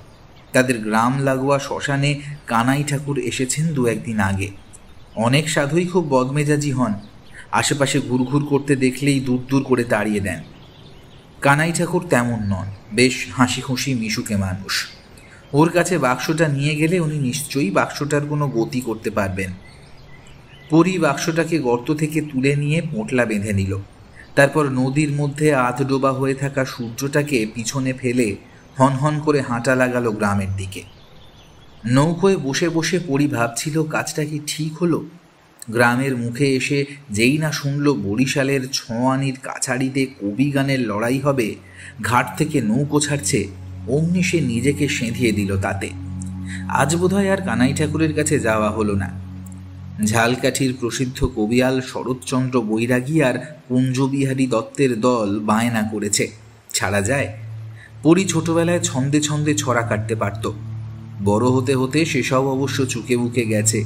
তাদের গ্রাম লাগোয়া শ্মশানে কানাই ঠাকুর এসেছেন 2-1 দিন আগে। অনেক সাধুই খুব বদমেজাজি হন, আশেপাশে ঘুরঘুর করতে দেখলেই দূর দূর করে তাড়িয়ে দেন। কানাই ঠাকুর তেমন নন, বেশ হাসি খুশি মিশুকে মানুষ। ওর কাছে বাক্সটা নিয়ে গেলে উনি নিশ্চয়ই বাক্সটার কোনো গতি করতে পারবেন। পরী বাক্সটাকে গর্ত থেকে তুলে নিয়ে পোঁটলা বেঁধে নিল। তারপর নদীর মধ্যে আধডোবা হয়ে থাকা সূর্যটাকে পিছনে ফেলে হনহন করে হাঁটা লাগালো গ্রামের দিকে। নৌকোয় বসে বসে পরী ভাবছিল কাজটা কি ঠিক হলো। গ্রামের মুখে এসে যেই না শুনল বরিশালের ছোঁয়ানির কাছারিতে কবি গানের লড়াই হবে, ঘাট থেকে নৌকো ছাড়ছে, অমনি সে নিজেকে সেঁধিয়ে দিল তাতে। আজ বোধহয় আর কানাই ঠাকুরের কাছে যাওয়া হলো না। ঝালকাঠির প্রসিদ্ধ কবিয়াল শরৎচন্দ্র বৈরাগী আর কুঞ্জবিহারী দত্তের দল বায়না করেছে ছাড়া যায়? পরি ছোটবেলায় ছন্দে ছন্দে ছড়া কাটতে পারত। বড় হতে হতে সেসব অবশ্য চুকে বুকে গেছে,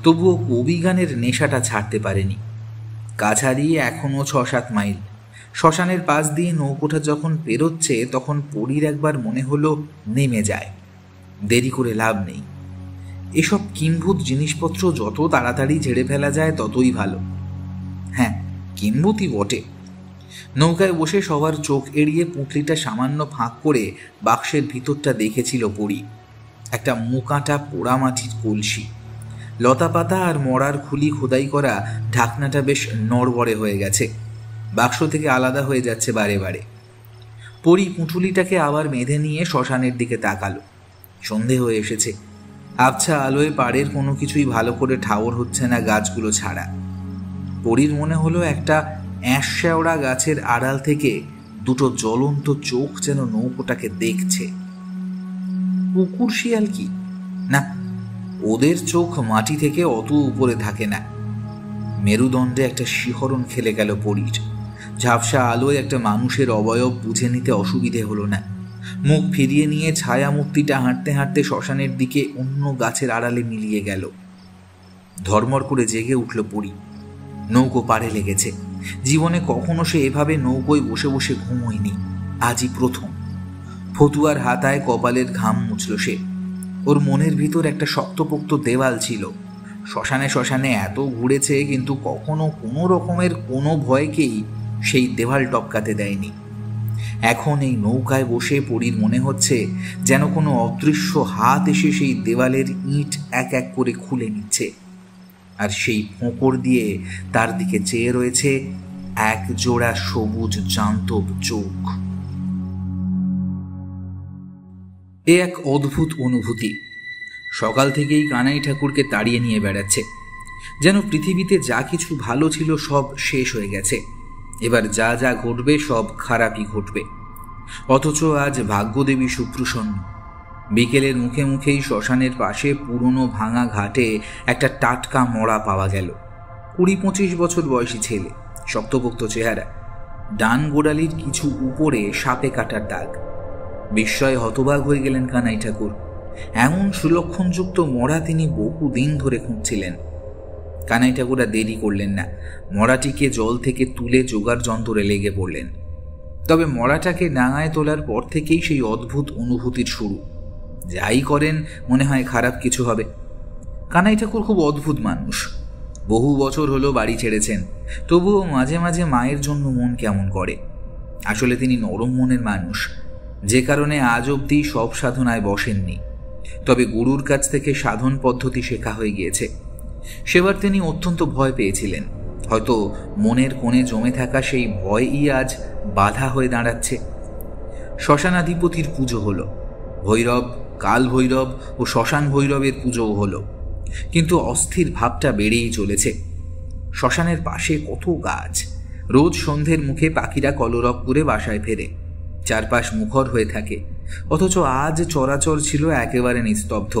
তবুও কবি গানের নেশাটা ছাড়তে পারেনি। কাছারি এখনও 6-7 মাইল। শ্মশানের পাশ দিয়ে নৌকোটা যখন পেরোচ্ছে তখন পরীর একবার মনে হলো নেমে যায়, দেরি করে লাভ নেই। এসব কিম্ভূত জিনিসপত্র যত তাড়াতাড়ি ঝেড়ে ফেলা যায় ততই ভালো। হ্যাঁ, কিম্ভূতই বটে। নৌকায় বসে সবার চোখ এড়িয়ে পুঁটলিটা সামান্য ফাঁক করে বাক্সের ভিতরটা দেখেছিল পরী। একটা মুকাটা পোড়ামাটির কলসি, লতাপাতা আর মরার খুলি খোদাই করা ঢাকনাটা বেশ নড়বড়ে হয়ে গেছে, বাক্স থেকে আলাদা হয়ে যাচ্ছে বারে বারে। পরী পুঁটুলিটাকে আবার বেঁধে নিয়ে শ্মশানের দিকে তাকালো। সন্ধে হয়ে এসেছে। আবছা আলোয় পাড়ের কোনো কিছুই ভালো করে ঠাওর হচ্ছে না, গাছগুলো ছাড়া। পরীর মনে হলো একটা অ্যাঁশশেওড়া গাছের আড়াল থেকে দুটো জ্বলন্ত চোখ যেন নৌকোটাকে দেখছে। কুকুর শিয়াল কি না, ওদের চোখ মাটি থেকে অত উপরে থাকে না। মেরুদণ্ডে একটা শিহরণ খেলে গেল পরীর। ঝাপসা আলোয় একটা মানুষের অবয়ব বুঝে নিতে অসুবিধে হলো না। মুখ ফিরিয়ে নিয়ে ছায়া মূর্তিটা হাঁটতে হাঁটতে শ্মশানের দিকে অন্য গাছের আড়ালে মিলিয়ে গেল। ধর্মর করে জেগে উঠল পরী। নৌকো পাড়ে লেগেছে। জীবনে কখনো সে এভাবে নৌকোয় বসে বসে ঘুমোয়নি, আজই প্রথম। ফতুয়ার হাতায় কপালের ঘাম মুছল সে। ওর মনের ভিতর একটা শক্তপোক্ত দেওয়াল ছিল। শ্মশানে শ্মশানে এত ঘুরেছে, কিন্তু কখনো কোনো রকমের কোনো ভয়কেই সেই দেওয়াল টপকাতে দেয়নি। এখন এই নৌকায় বসে পরীর মনে হচ্ছে যেন কোনো অদৃশ্য হাত এসে সেই দেওয়ালের ইঁট এক এক করে খুলে নিচ্ছে, আর সেই ফোঁকর দিয়ে তার দিকে চেয়ে রয়েছে এক জোড়া সবুজ জান্তব চোখ। এ এক অদ্ভুত অনুভূতি। সকাল থেকেই কানাই ঠাকুরকে তাড়িয়ে নিয়ে বেড়াচ্ছে, যেন পৃথিবীতে যা কিছু ভালো ছিল সব শেষ হয়ে গেছে। এবার যা যা ঘটবে সব খারাপই ঘটবে। অথচ আজ ভাগ্যদেবী সুপ্রসন্ন। বিকেলের মুখে মুখেই শ্মশানের পাশে পুরনো ভাঙা ঘাটে একটা টাটকা মরা পাওয়া গেল। 20-25 বছর বয়সী ছেলে, শক্তপোক্ত চেহারা, ডান গোড়ালির কিছু উপরে সাপে কাটার দাগ। বিস্ময়ে হতবাক হয়ে গেলেন কানাই ঠাকুর। এমন সুলক্ষণযুক্ত মরা তিনি বহুদিন ধরে খুঁজছিলেন। কানাই ঠাকুর আর দেরি করলেন না, মরাটিকে জল থেকে তুলে জোগাড় যন্ত্রে লেগে পড়লেন। তবে মরাটাকে ডাঙায় তোলার পর থেকেই সেই অদ্ভুত অনুভূতির শুরু। যাই করেন মনে হয় খারাপ কিছু হবে। কানাই ঠাকুর খুব অদ্ভুত মানুষ। বহু বছর হলো বাড়ি ছেড়েছেন, তবুও মাঝে মাঝে মায়ের জন্য মন কেমন করে। আসলে তিনি নরম মনের মানুষ, যে কারণে আজ অবধি সব সাধনায় বসেননি। তবে গুরুর কাছ থেকে সাধন পদ্ধতি শেখা হয়ে গিয়েছে। সেবার তিনি অত্যন্ত ভয় পেয়েছিলেন। হয়তো মনের কোণে জমে থাকা সেই ভয়ই আজ বাধা হয়ে দাঁড়াচ্ছে। শ্মশানাধিপতির পুজো হলো, ভৈরব, কাল ভৈরব ও শ্মশান ভৈরবের পুজোও হলো, কিন্তু অস্থির ভাবটা বেড়েই চলেছে। শ্মশানের পাশে কত গাছ। রোজ সন্ধ্যের মুখে পাখিরা কলরব করে বাসায় ফেরে, চারপাশ মুখর হয়ে থাকে। অথচ আজ চরাচর ছিল একেবারে নিস্তব্ধ।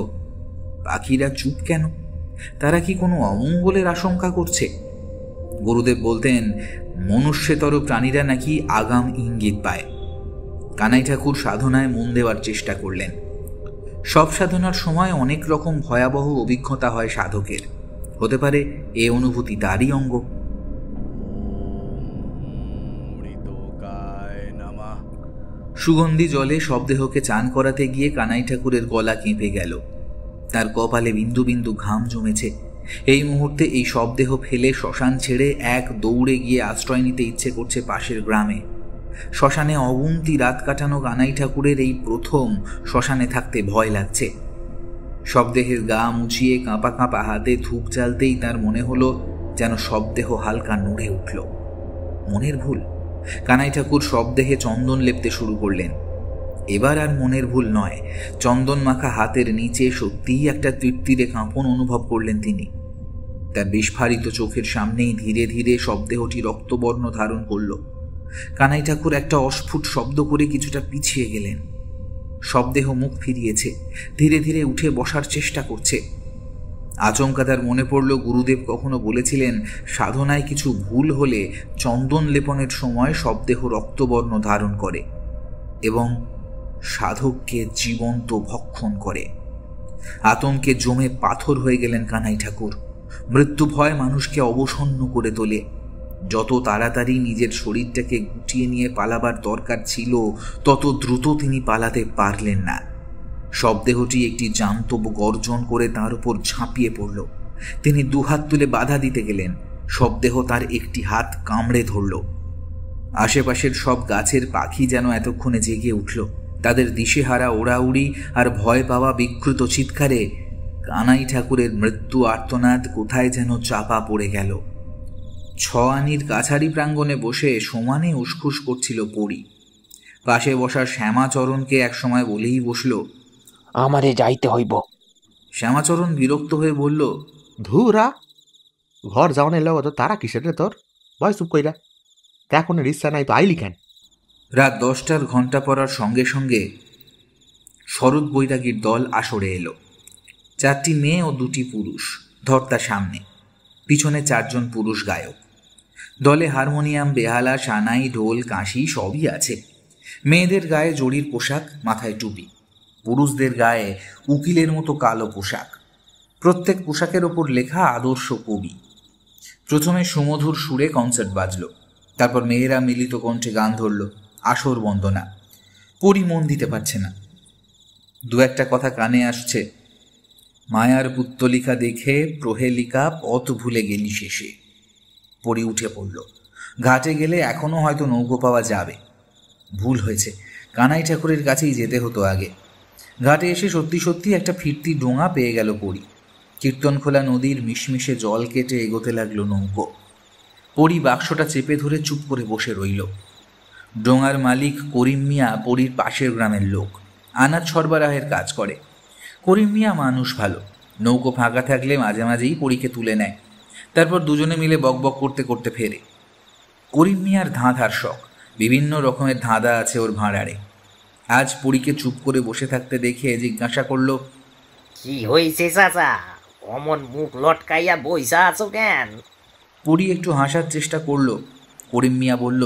পাখিরা চুপ কেন? তারা কি কোনো অমঙ্গলের আশঙ্কা করছে? গুরুদেব বলতেন, মনুষ্যতর প্রাণীরা নাকি আগাম ইঙ্গিত পায়। কানাই ঠাকুর সাধনায় মন দেওয়ার চেষ্টা করলেন। সব সাধনার সময় অনেক রকম ভয়াবহ অভিজ্ঞতা হয় সাধকের। হতে পারে এ অনুভূতি তারই অঙ্গ। সুগন্ধি জলে শবদেহকে চান করাতে গিয়ে কানাই ঠাকুরের গলা কেঁপে গেল। তার কপালে বিন্দু বিন্দু ঘাম জমেছে। এই মুহূর্তে এই শবদেহ ফেলে শ্মশান ছেড়ে এক দৌড়ে গিয়ে আশ্রয় নিতে ইচ্ছে করছে পাশের গ্রামে। শ্মশানে অগুন্তি রাত কাটানো কানাই ঠাকুরের এই প্রথম শ্মশানে থাকতে ভয় লাগছে। শবদেহের গা মুছিয়ে কাঁপা কাঁপা হাতে ধূপ জ্বালতেই তার মনে হলো যেন শবদেহ হালকা নড়ে উঠল। মনের ভুল। কানাই ঠাকুর শবদেহে চন্দন লেপতে শুরু করলেন। এবার আর মনের ভুল নয়, চন্দন মাখা হাতের নিচে সত্যিই একটা তৃপ্তিরে কাঁপন অনুভব করলেন তিনি। তার বিস্ফারিত চোখের সামনেই ধীরে ধীরে শবদেহটি রক্তবর্ণ ধারণ করল। কানাই ঠাকুর একটা অস্ফুট শব্দ করে কিছুটা পিছিয়ে গেলেন। শবদেহ মুখ ফিরিয়েছে, ধীরে ধীরে উঠে বসার চেষ্টা করছে। আচমকা তার মনে পড়ল গুরুদেব কখনো বলেছিলেন, সাধনায় কিছু ভুল হলে চন্দন লেপনের সময় শবদেহ রক্তবর্ণ ধারণ করে। এবং সাধককে জীবন্ত ভক্ষণ করে। আতঙ্কে জমে পাথর হয়ে গেলেন কানাই ঠাকুর। মৃত্যু ভয় মানুষকে অবসন্ন করে তোলে। যত তাড়াতাড়ি নিজের শরীরটাকে গুটিয়ে নিয়ে পালাবার দরকার ছিল, তত দ্রুত তিনি পালাতে পারলেন না। শবদেহটি একটি জান্তব গর্জন করে তার উপর ঝাঁপিয়ে পড়ল। তিনি দুহাত তুলে বাধা দিতে গেলেন। শবদেহ তার একটি হাত কামড়ে ধরল। আশেপাশের সব গাছের পাখি যেন এতক্ষণে জেগে উঠল। তাদের দিশেহারা ওড়াউড়ি আর ভয় পাওয়া বিকৃত চিৎকারে কানাই ঠাকুরের মৃত্যু আর্তনাদ কোথায় যেন চাপা পড়ে গেল। 6 আনির কাছারি প্রাঙ্গণে বসে সমানে উসখুস করছিল পরী। পাশে বসা শ্যামাচরণকে একসময় বলেই বসল, আমারে যাইতে হইব। শ্যামাচরণ বিরক্ত হয়ে বলল, ধুরা, ঘর যাওয়ানের লোক তো তারা কিসের রে তোর? ভয় চুপ কইরা, এখন ইচ্ছা নাই তো আইলি কেন? রাত 10টার ঘণ্টা পড়ার সঙ্গে সঙ্গে শরৎ বৈরাগীর দল আসরে এলো। 4টি মেয়ে ও 2টি পুরুষ ধর্তা সামনে, পিছনে 4 জন পুরুষ গায়ক। দলে হারমোনিয়াম, বেহালা, সানাই, ঢোল, কাঁসি সবই আছে। মেয়েদের গায়ে জরির পোশাক, মাথায় টুপি। পুরুষদের গায়ে উকিলের মতো কালো পোশাক। প্রত্যেক পোশাকের ওপর লেখা আদর্শ কবি। প্রথমে সুমধুর সুরে কনসার্ট বাজল। তারপর মেয়েরা মিলিত কণ্ঠে গান ধরল, আসর বন্দনা। পরী মন দিতে পারছে না। 2-1 কথা কানে আসছে। মায়ার পুত্তলিকা দেখে প্রহেলিকা পথ ভুলে গেলি শেষে। পরী উঠে পড়ল। ঘাটে গেলে এখনো হয়তো নৌকো পাওয়া যাবে। ভুল হয়েছে, কানাই ঠাকুরের কাছেই যেতে হতো আগে। ঘাটে এসে সত্যি সত্যি একটা ফিরতি ডোঙা পেয়ে গেল পরী। কীর্তনখোলা নদীর মিশমিশে জল কেটে এগোতে লাগলো নৌকো। পরী বাক্সটা চেপে ধরে চুপ করে বসে রইল। ডোঙার মালিক করিম মিয়া পরীর পাশের গ্রামের লোক, আনাজ সরবরাহের কাজ করে। করিম মিয়া মানুষ ভালো। নৌকো ফাঁকা থাকলে মাঝে মাঝেই পরীকে তুলে নেয়। তারপর দুজনে মিলে বকবক করতে করতে ফেরে। করিম মিয়ার ধাঁধার শখ, বিভিন্ন রকমের ধাঁধা আছে ওর ভাঁড়ারে। আজ পরীকে চুপ করে বসে থাকতে দেখে জিজ্ঞাসা করল, কি হয়েছে চাচা, অমন মুখ লটকাইয়া বইসা আছো কেন? পরী একটু হাসার চেষ্টা করল। করিম মিয়া বলল,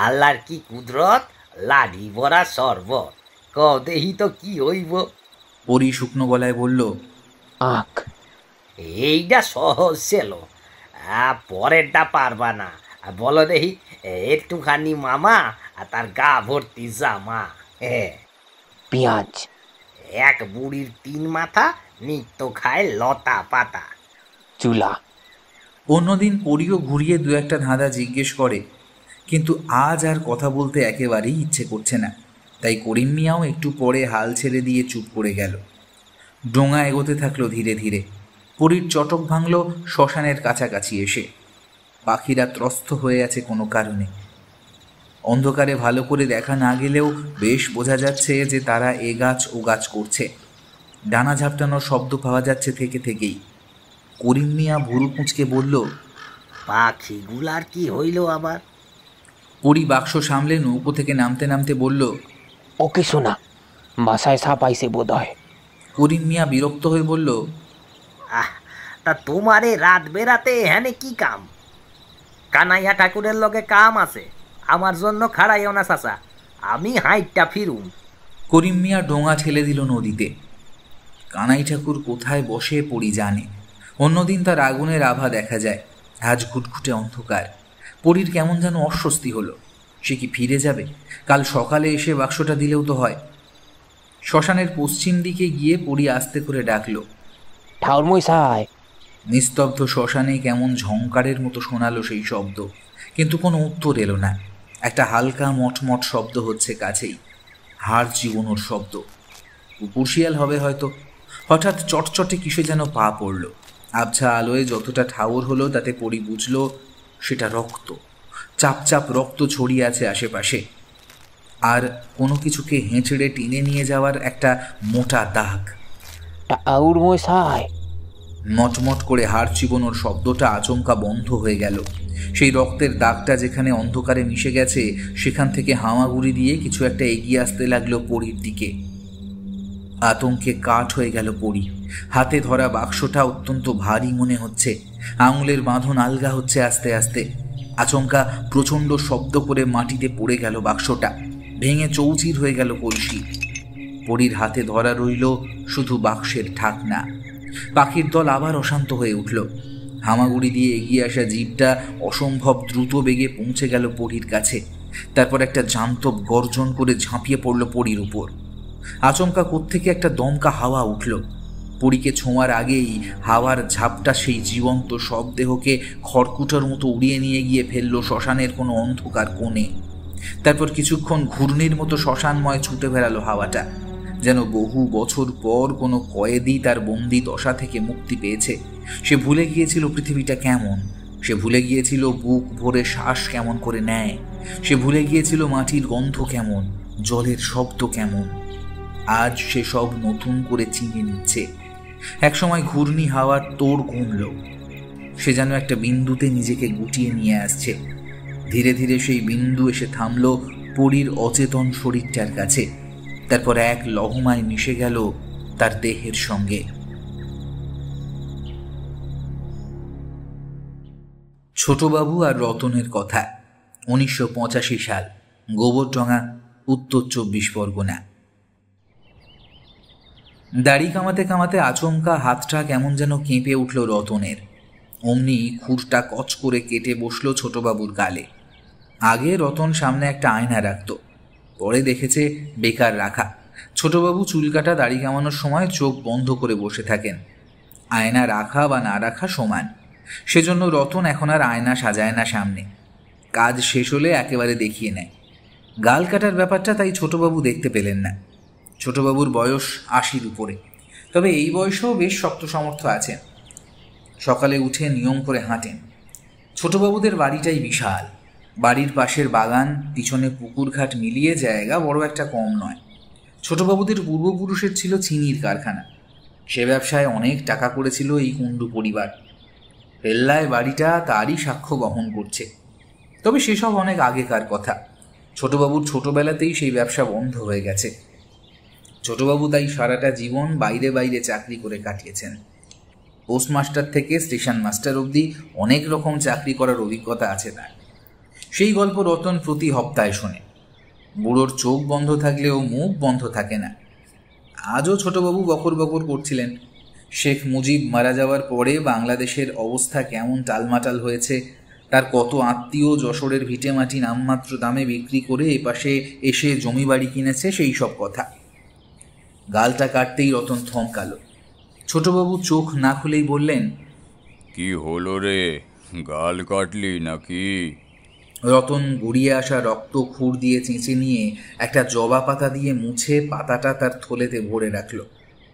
আল্লাহর কি কুদরত, লাডি ভরা শরবত, ক দেহি তো কি হইব? পরী শুকনো গলায় বলল, আখ। এইটা সহজ ছিল, পরেরটা পারবা না। বলো দেহি, একটুখানি মামা আর তার গা ভর্তি জামা। পেঁয়াজ। এক বুড়ির 3 মাথা, নিত্য খায় লতা পাতা। চুলা। অন্যদিন পরীও ঘুরিয়ে 2-1 ধাঁধা জিজ্ঞেস করে, কিন্তু আজ আর কথা বলতে একেবারেই ইচ্ছে করছে না। তাই করিম মিয়াও একটু পরে হাল ছেড়ে দিয়ে চুপ করে গেল। ডোঙা এগোতে থাকলো ধীরে ধীরে। পরীর চটক ভাঙল শ্মশানের কাছাকাছি এসে। পাখিরা ত্রস্ত হয়ে আছে কোনো কারণে। অন্ধকারে ভালো করে দেখা না গেলেও বেশ বোঝা যাচ্ছে যে তারা এ গাছ ও গাছ করছে। ডানা ঝাপটানোর শব্দ পাওয়া যাচ্ছে থেকে থেকেই। করিম মিয়া ভুরু কুঁচকে বলল, পাখিগুলার কি হইল আবার? পরী বাক্স সামলে নৌকো থেকে নামতে নামতে বলল, ও কিছু না, বাসায় সাপ আইছে বোধ হয়। করিম মিয়া বিরক্ত হয়ে বলল, তা তোমারে রাত বেরাতে এখানে কি কাম? কানাইয়া ঠাকুরের লগে কাম আছে, আমার জন্য খাড়াইও না চাচা, আমি হাইটটা ফিরুম। করিম মিয়া ডোঙা ঠেলে দিল নদীতে। কানাই ঠাকুর কোথায় বসে পরী জানে। অন্যদিন তার আগুনের আভা দেখা যায়, আজ ঘুটঘুটে অন্ধকার। পরীর কেমন যেন অস্বস্তি হলো। সে কি ফিরে যাবে? কাল সকালে এসে বাক্সটা দিলেও তো হয়। শ্মশানের পশ্চিম দিকে গিয়ে পরী আস্তে করে ডাকল, ঠাউর মশাই। নিস্তব্ধ শ্মশানে কেমন ঝংকারের মতো শোনালো সেই শব্দ, কিন্তু কোনো উত্তর এলো না। একটা হালকা মটমট শব্দ হচ্ছে কাছেই, হাড় চিবোনোর শব্দ। কুকুরশিয়াল হবে হয়তো। হঠাৎ চটচটে কিসে যেন পা পড়ল। আবছা আলোয় যতটা ঠাউর হলো তাতে পরী বুঝল সেটা রক্ত। চাপ চাপ রক্ত ছড়িয়ে আছে আশেপাশে, আর কোনো কিছুকে হেঁচড়ে টেনে নিয়ে যাওয়ার একটা মোটা দাগ। ঠাউর মশাই। মটমট করে হাড় চিবোনোর শব্দটা আচমকা বন্ধ হয়ে গেল। সেই রক্তের দাগটা যেখানে অন্ধকারে মিশে গেছে সেখান থেকে হামাগুড়ি দিয়ে কিছু একটা এগিয়ে আসতে লাগলো পরীর দিকে। আতঙ্কে কাঠ হয়ে গেল পরী। হাতে ধরা বাক্সটা অত্যন্ত ভারী মনে হচ্ছে। আঙুলের বাঁধন আলগা হচ্ছে আস্তে আস্তে। আচমকা প্রচণ্ড শব্দ করে মাটিতে পড়ে গেল বাক্সটা, ভেঙে চৌচির হয়ে গেল কলসি। পরীর হাতে ধরা রইল শুধু বাক্সের ঢাকনা। পাখির দল আবার অশান্ত হয়ে উঠল। হামাগুড়ি দিয়ে এগিয়ে আসা জিভটা অসম্ভব দ্রুত বেগে পৌঁছে গেল পরীর কাছে। তারপর একটা জান্তব গর্জন করে ঝাঁপিয়ে পড়ল পরীর উপর। আচমকা কোত্থেকে একটা দমকা হাওয়া উঠল। পরীকে ছোঁয়ার আগেই হাওয়ার ঝাপটা সেই জীবন্ত সব দেহকে খড়কুটার মতো উড়িয়ে নিয়ে গিয়ে ফেলল শ্মশানের কোনো অন্ধকার কোণে। তারপর কিছুক্ষণ ঘূর্ণির মতো শ্মশানময় ছুটে বেড়ালো হাওয়াটা, যেন বহু বছর পর কোনো কয়েদি তার বন্দি দশা থেকে মুক্তি পেয়েছে। সে ভুলে গিয়েছিল পৃথিবীটা কেমন, সে ভুলে গিয়েছিল বুক ভরে শ্বাস কেমন করে নেয়, সে ভুলে গিয়েছিল মাটির গন্ধ কেমন, জলের শব্দ কেমন। আজ সে সব নতুন করে চিনে নিচ্ছে। একসময় ঘূর্ণি হাওয়ার তোড় কমল, সে যেন একটা বিন্দুতে নিজেকে গুটিয়ে নিয়ে আসছে। ধীরে ধীরে সেই বিন্দু এসে থামল পরীর অচেতন শরীরটার কাছে। তারপর এক লহমায় মিশে গেল তার দেহের সঙ্গে। ছোটবাবু আর রতনের কথা, 1985 সাল, গোবরডাঙ্গা, উত্তর 24 পরগনা। দাড়ি কামাতে কামাতে আচমকা হাতটা কেমন যেন কেঁপে উঠল রতনের। অমনি খুরটা কচ করে কেটে বসলো ছোটবাবুর গালে। আগে রতন সামনে একটা আয়না রাখত, পরে দেখেছে বেকার রাখা। ছোটবাবু চুল কাটা দাড়ি কামানোর সময় চোখ বন্ধ করে বসে থাকেন। আয়না রাখা বা না রাখা সমান, সেজন্য রতন এখন আর আয়না সাজায় না সামনে। কাজ শেষ হলে একেবারে দেখিয়ে নেয়। গাল কাটার ব্যাপারটা তাই ছোটবাবু দেখতে পেলেন না। ছোটবাবুর বয়স 80-র উপরে, তবে এই বয়সেও বেশ শক্ত সামর্থ্য আছেন। সকালে উঠে নিয়ম করে হাঁটেন। ছোটবাবুদের বাড়িটাই বিশাল। বাড়ির পাশের বাগান, পিছনে পুকুরঘাট মিলিয়ে জায়গা বড় একটা কম নয়। ছোটবাবুদের পূর্বপুরুষের ছিল চিনির কারখানা। সে ব্যবসায় অনেক টাকা করেছিল এই কুণ্ডু পরিবার। পেল্লায় বাড়িটা তারই সাক্ষ্য বহন করছে। তবে সেসব অনেক আগেকার কথা। ছোটবাবুর ছোটবেলাতেই সেই ব্যবসা বন্ধ হয়ে গেছে। ছোটবাবু তাই সারাটা জীবন বাইরে বাইরে চাকরি করে কাটিয়েছেন। পোস্টমাস্টার থেকে স্টেশন মাস্টার অবধি অনেক রকম চাকরি করার অভিজ্ঞতা আছে তার। সেই গল্প রতন প্রতি হপ্তায় শোনে। বুড়োর চোখ বন্ধ থাকলেও মুখ বন্ধ থাকে না। আজও ছোটবাবু বকর বকর করছিলেন। শেখ মুজিব মারা যাওয়ার পরে বাংলাদেশের অবস্থা কেমন টালমাটাল হয়েছে, তার কত আত্মীয় যশোরের ভিটেমাটি নামমাত্র দামে বিক্রি করে এপাশে এসে জমি বাড়ি কিনেছে, সেই সব কথা। গালটা কাটতেই রতন থমকালো। ছোটবাবু চোখ না খুলেই বললেন, কি হলো রে, গাল কাটলি নাকি? রতন গড়িয়ে আসা রক্ত খুর দিয়ে চেঁচে নিয়ে একটা জবা পাতা দিয়ে মুছে পাতাটা তার থলেতে ভরে রাখল।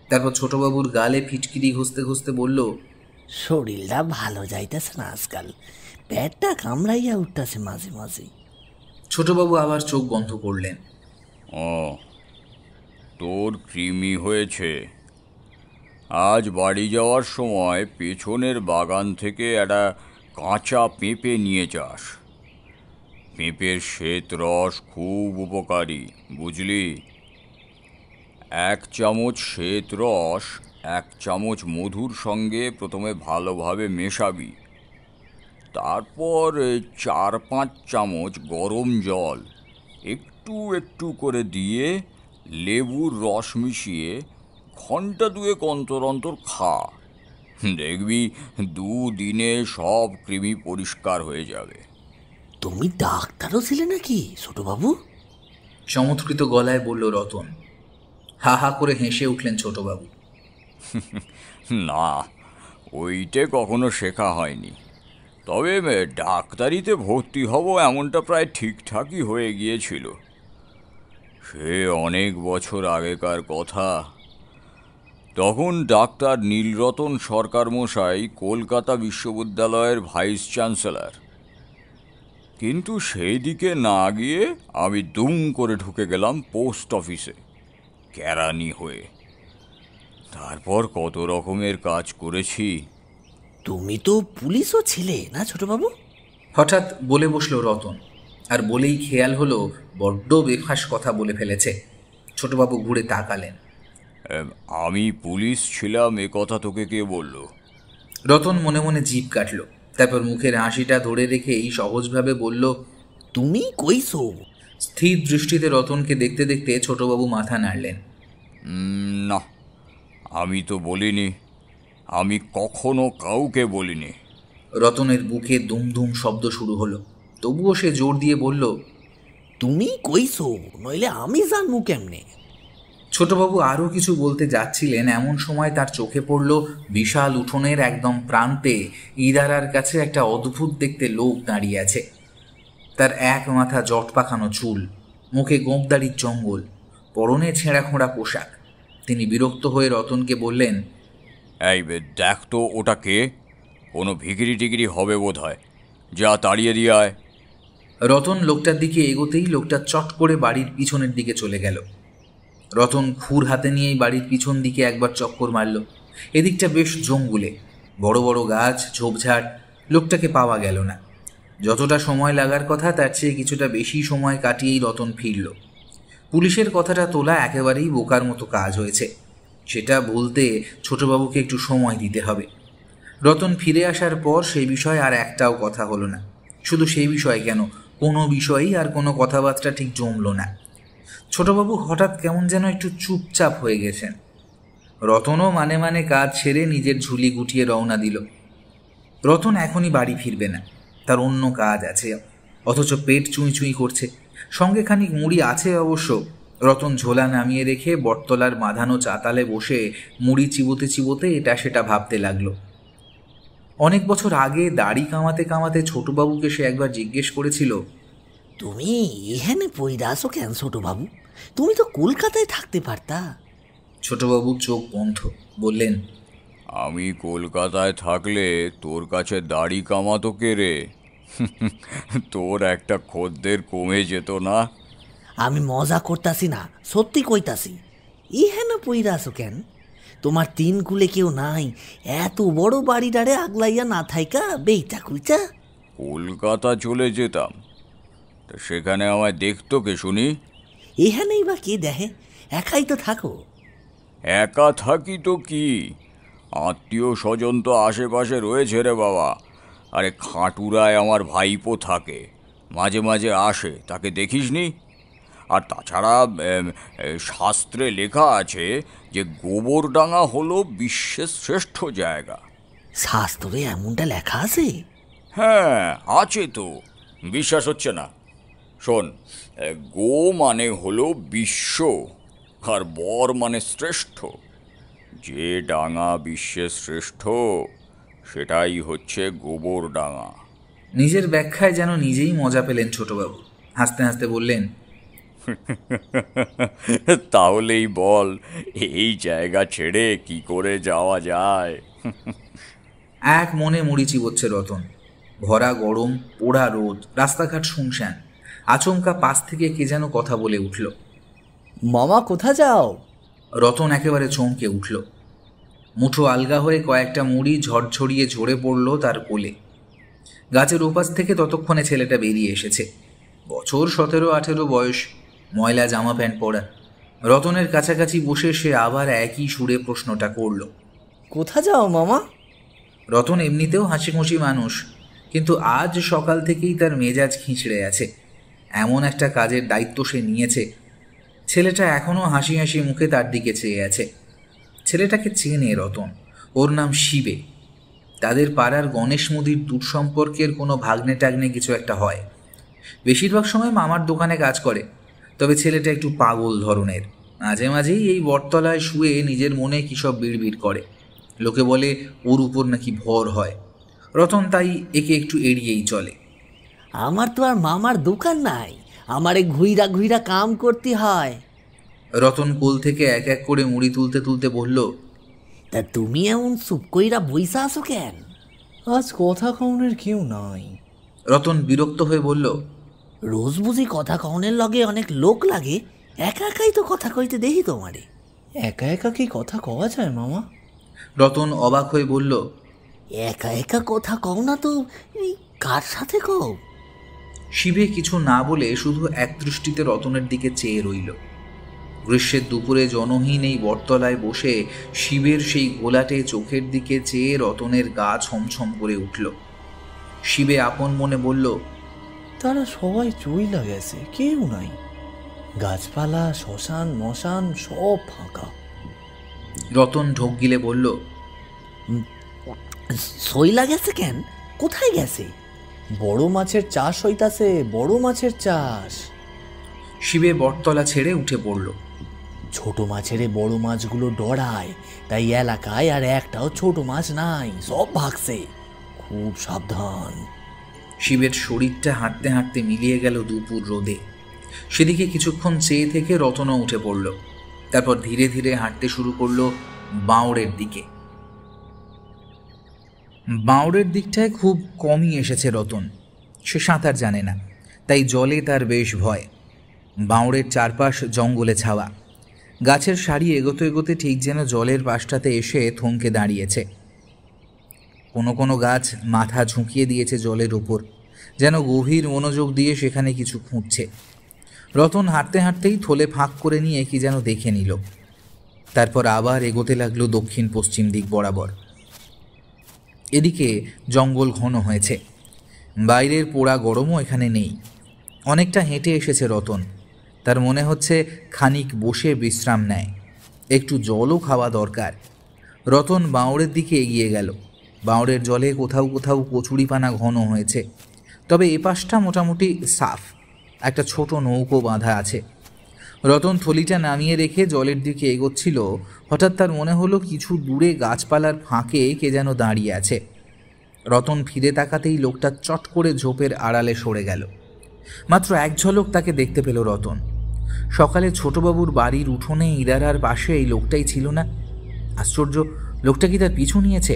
তারপর ছোটবাবুর গালে ফিটকিরি ঘষতে ঘষতে বলল, শরীরটা ভালো যাইতেছে না আজকাল, পেটটা কামড়াইয়া উঠতেছে মাঝে মাঝে। ছোটবাবু আবার চোখ বন্ধ করলেন। ও, তোর কৃমি হয়েছে। আজ বাড়ি যাওয়ার সময় পেছনের বাগান থেকে একটা কাঁচা পেঁপে নিয়ে যাস। পেঁপের শ্বেত রস খুব উপকারী, বুঝলি? 1 চামচ শ্বেত রস 1 চামচ মধুর সঙ্গে প্রথমে ভালোভাবে মেশাবি। তারপর 4-5 চামচ গরম জল একটু একটু করে দিয়ে লেবুর রস মিশিয়ে ঘন্টা 2 অন্তর অন্তর খা। দেখবি 2 দিনে সব কৃমি পরিষ্কার হয়ে যাবে। তুমি ডাক্তারও ছিলে নাকি ছোটবাবু? চমৎকৃত গলায় বলল রতন। হা হা করে হেসে উঠলেন ছোটবাবু। না, ওইটা কখনো শেখা হয়নি। তবে ডাক্তারিতে ভর্তি হব এমনটা প্রায় ঠিকঠাকই হয়ে গিয়েছিল। সে অনেক বছর আগেকার কথা। তখন ডাক্তার নীলরতন সরকার মশাই কলকাতা বিশ্ববিদ্যালয়ের ভাইস চ্যান্সেলর। কিন্তু সেই দিকে না গিয়ে আমি দুম করে ঢুকে গেলাম পোস্ট অফিসে, কেরানি হয়ে। তারপর কত রকমের কাজ করেছি। তুমি তো পুলিশও ছিলে না ছোটবাবু? হঠাৎ বলে বসল রতন, আর বলেই খেয়াল হলো বড্ড বেফাঁস কথা বলে ফেলেছে। ছোটবাবু ঘুরে তাকালেন। আমি পুলিশ ছিলাম এ কথা তোকে কে বলল? রতন মনে মনে জিভ কাটল। তারপর মুখের হাসিটা ধরে রেখেই সহজভাবে বলল, তুমি কইছো? স্থির দৃষ্টিতে রতনকে দেখতে দেখতে ছোটবাবু মাথা নাড়লেন। না, আমি তো বলিনি, আমি কখনো কাউকে বলিনি। রতনের বুকে দুমদুম শব্দ শুরু হলো, তবুও সে জোর দিয়ে বলল, তুমি কইছো, নইলে আমি জানবো কেমনে? ছোটবাবু আরও কিছু বলতে যাচ্ছিলেন, এমন সময় তার চোখে পড়ল বিশাল উঠোনের একদম প্রান্তে ইদারার কাছে একটা অদ্ভুত দেখতে লোক দাঁড়িয়ে আছে। তার এক মাথা জট পাকানো চুল, মুখে গোঁপদাড়ির জঙ্গল, পরনে ছেঁড়া খোঁড়া পোশাক। তিনি বিরক্ত হয়ে রতনকে বললেন, এই দেখ তো ওটা কে? কোনো ভিখিরি টিকিরি হবে বোধ হয়, যা তাড়িয়ে দিয়ে আয়। রতন লোকটার দিকে এগোতেই লোকটা চট করে বাড়ির পিছনের দিকে চলে গেল। রতন খুর হাতে নিয়েই বাড়ির পিছন দিকে একবার চক্কর মারল। এদিকটা বেশ জঙ্গলে, বড় বড় গাছ, ঝোপঝাড়। লোকটাকে পাওয়া গেল না। যতটা সময় লাগার কথা তার চেয়ে কিছুটা বেশি সময় কাটিয়েই রতন ফিরল। পুলিশের কথাটা তোলা একেবারেই বোকার মতো কাজ হয়েছে। সেটা বলতে ছোটবাবুকে একটু সময় দিতে হবে। রতন ফিরে আসার পর সেই বিষয়ে আর একটাও কথা হলো না। শুধু সেই বিষয়ে কেন, কোনো বিষয়েই আর কোনো কথাবার্তা ঠিক জমল না। ছোটবাবু হঠাৎ কেমন যেন একটু চুপচাপ হয়ে গেছেন। রতনও মানে মানে কাজ ছেড়ে নিজের ঝুলি গুটিয়ে রওনা দিল। রতন এখনই বাড়ি ফিরবে না, তার অন্য কাজ আছে, অথচ পেট চুঁই চুঁই করছে। সঙ্গে খানিক মুড়ি আছে অবশ্য। রতন ঝোলা নামিয়ে রেখে বটতলার বাঁধানো চাতালে বসে মুড়ি চিবোতে চিবোতে এটা সেটা ভাবতে লাগলো। অনেক বছর আগে দাড়ি কামাতে কামাতে ছোটবাবুকে সে একবার জিজ্ঞেস করেছিল, তুমি এখানে পইরা আসো কেন ছোট বাবু? তুমি তো কলকাতায় থাকতে পারতা। ছোটবাবুর চোখ বন্ধ, বললেন, আমি কলকাতায় থাকলে তোর কাছে দাড়ি কামাতো কে রে? তোর একটা খদ্দের কমে যেত না? আমি মজা করতাছি না, সত্যি কইতাছি। এখানে পইরা আসো কেন? তোমার তিন কুলে কেউ নাই, এত বড় বাড়িটারে আগলাইয়া না থাইকা বেইটা কুইচা কলকাতা চলে যেতাম, তা সেখানে আমায় দেখতো কে শুনি? এখানেই বা কে দেখে? একাই তো থাকো। একা থাকি তো কি, আত্মীয় স্বজন তো আশেপাশে রয়েছে রে বাবা। আরে খাটুরায় আমার ভাইপো থাকে, মাঝে মাঝে আসে, তাকে দেখিসনি? আর তাছাড়া শাস্ত্রে লেখা আছে যে গোবরডাঙ্গা হলো বিশ্বের শ্রেষ্ঠ জায়গা। শাস্ত্রে এমনটা লেখা আছে? হ্যাঁ আছে তো, বিশ্বাস হচ্ছে না? শোন, গো মানে হলো বিশ্ব, আর বর মানে শ্রেষ্ঠ। যে ডাঙা বিশ্বের শ্রেষ্ঠ সেটাই হচ্ছে গোবরডাঙ্গা। নিজের ব্যাখ্যায় যেন নিজেই মজা পেলেন ছোটবাবু। হাসতে হাসতে বললেন, তাহলেই বল, এই জায়গা ছেড়ে কি করে যাওয়া যায়? এক মনে মুড়ি চিবোচ্ছে রতন। ভরা গরম, পোড়া রোদ, রাস্তাঘাট শুনশান। আচমকা পাশ থেকে কে যেন কথা বলে উঠল, মামা কোথা যাও? রতন একেবারে চমকে উঠল। মুঠো আলগা হয়ে কয়েকটা মুড়ি ঝড়ঝড়িয়ে ঝরে পড়ল তার কোলে। গাছের ওপাশ থেকে ততক্ষণে ছেলেটা বেরিয়ে এসেছে। বছর 17-18 বয়স, ময়লা জামা প্যান্ট পরা। রতনের কাছাকাছি বসে সে আবার একই সুরে প্রশ্নটা করল, কোথা যাও মামা? রতন এমনিতেও হাসিখুশি মানুষ, কিন্তু আজ সকাল থেকেই তার মেজাজ খিঁচড়ে আছে। এমন একটা কাজের দায়িত্ব সে নিয়েছে। ছেলেটা এখনও হাসি হাসি মুখে তার দিকে চেয়ে আছে। ছেলেটাকে চেনে রতন, ওর নাম শিবে। তাদের পাড়ার গণেশ মুদির দূর সম্পর্কের কোনো ভাগ্নে টাগ্নে কিছু একটা হয়। বেশিরভাগ সময় মামার দোকানে কাজ করে, তবে ছেলেটা একটু পাগল ধরনের। মাঝে মাঝেই এই বটতলায় শুয়ে নিজের মনে কী সব বিড়বিড় করে। লোকে বলে ওর উপর নাকি ভর হয়। রতন তাই একে একটু এড়িয়েই চলে। আমার তো আর মামার দোকান নাই, আমারে ঘুইরা ঘুইরা কাম করতে হয়। রতন কোল থেকে এক এক করে মুড়ি তুলতে তুলতে বলল, তা তুমি এমন চুপ কইরা বইসা আছো কেন? আজ কথা কওনের কেউ নাই। রতন বিরক্ত হয়ে বলল, রোজ বুঝি কথা কওনের লগে অনেক লোক লাগে? একা একাই তো কথা কইতে দেখি তোমারে। একা একা কি কথা কওয়া যায় মামা? রতন অবাক হয়ে বলল, একা একা কথা কও না তো, এই কার সাথে কও? শিবে কিছু না বলে শুধু এক দৃষ্টিতে রতনের দিকে চেয়ে রইল। গ্রীষ্মের দুপুরে জনহীন এই বটতলায় বসে শিবের সেই ঘোলাটে চোখের দিকে চেয়ে রতনের গা ছমছম করে উঠল। শিবে আপন মনে বলল, তারা সবাই চইলা গেছে, কেউ নাই। গাছপালা, শ্মশান মশান সব ফাঁকা। রতন ঢোক গিলে বলল, সইলা গেছে কেন? কোথায় গেছে? বড় মাছের চাষ হইতাছে, বড় মাছের চাষ। শিবে বটতলা ছেড়ে উঠে পড়ল। ছোট মাছেরে বড় মাছগুলো ডরায়, তাই এলাকায় আর একটাও ছোট মাছ নাই, সব ভাগছে। খুব সাবধান। শিবের শরীরটা হাঁটতে হাঁটতে মিলিয়ে গেল দুপুর রোদে। সেদিকে কিছুক্ষণ চেয়ে থেকে রতনও উঠে পড়ল। তারপর ধীরে ধীরে হাঁটতে শুরু করলো বাঁওড়ের দিকে। বাঁওড়ের দিকটায় খুব কমই এসেছে রতন। সে সাঁতার জানে না, তাই জলে তার বেশ ভয়। বাঁওড়ের চারপাশ জঙ্গলে ছাওয়া। গাছের সারি এগোতে এগোতে ঠিক যেন জলের পাশটাতে এসে থমকে দাঁড়িয়েছে। কোনো কোনো গাছ মাথা ঝুঁকিয়ে দিয়েছে জলের উপর, যেন গভীর মনোযোগ দিয়ে সেখানে কিছু খুঁজছে। রতন হাঁটতে হাঁটতেই থলে ফাঁক করে নিয়ে কি যেন দেখে নিল। তারপর আবার এগোতে লাগলো দক্ষিণ পশ্চিম দিক বরাবর। এদিকে জঙ্গল ঘন হয়েছে, বাইরের পোড়া গরমও এখানে নেই। অনেকটা হেঁটে এসেছে রতন। তার মনে হচ্ছে খানিক বসে বিশ্রাম নেয়, একটু জলও খাওয়া দরকার। রতন বাঁওড়ের দিকে এগিয়ে গেল। বাঁওড়ের জলে কোথাও কোথাও কচুরিপানা ঘন হয়েছে, তবে এপাশটা মোটামুটি সাফ। একটা ছোট নৌকো বাঁধা আছে। রতন থলিটা নামিয়ে রেখে জলের দিকে এগোচ্ছিল। হঠাৎ তার মনে হলো কিছু দূরে গাছপালার ফাঁকে কে যেন দাঁড়িয়ে আছে। রতন ফিরে তাকাতেই লোকটা চট করে ঝোপের আড়ালে সরে গেল। মাত্র এক ঝলক তাকে দেখতে পেল রতন। সকালে ছোটবাবুর বাড়ির উঠোনে ইরারার পাশে এই লোকটাই ছিল না? আশ্চর্য, লোকটা কি তার পিছু নিয়েছে?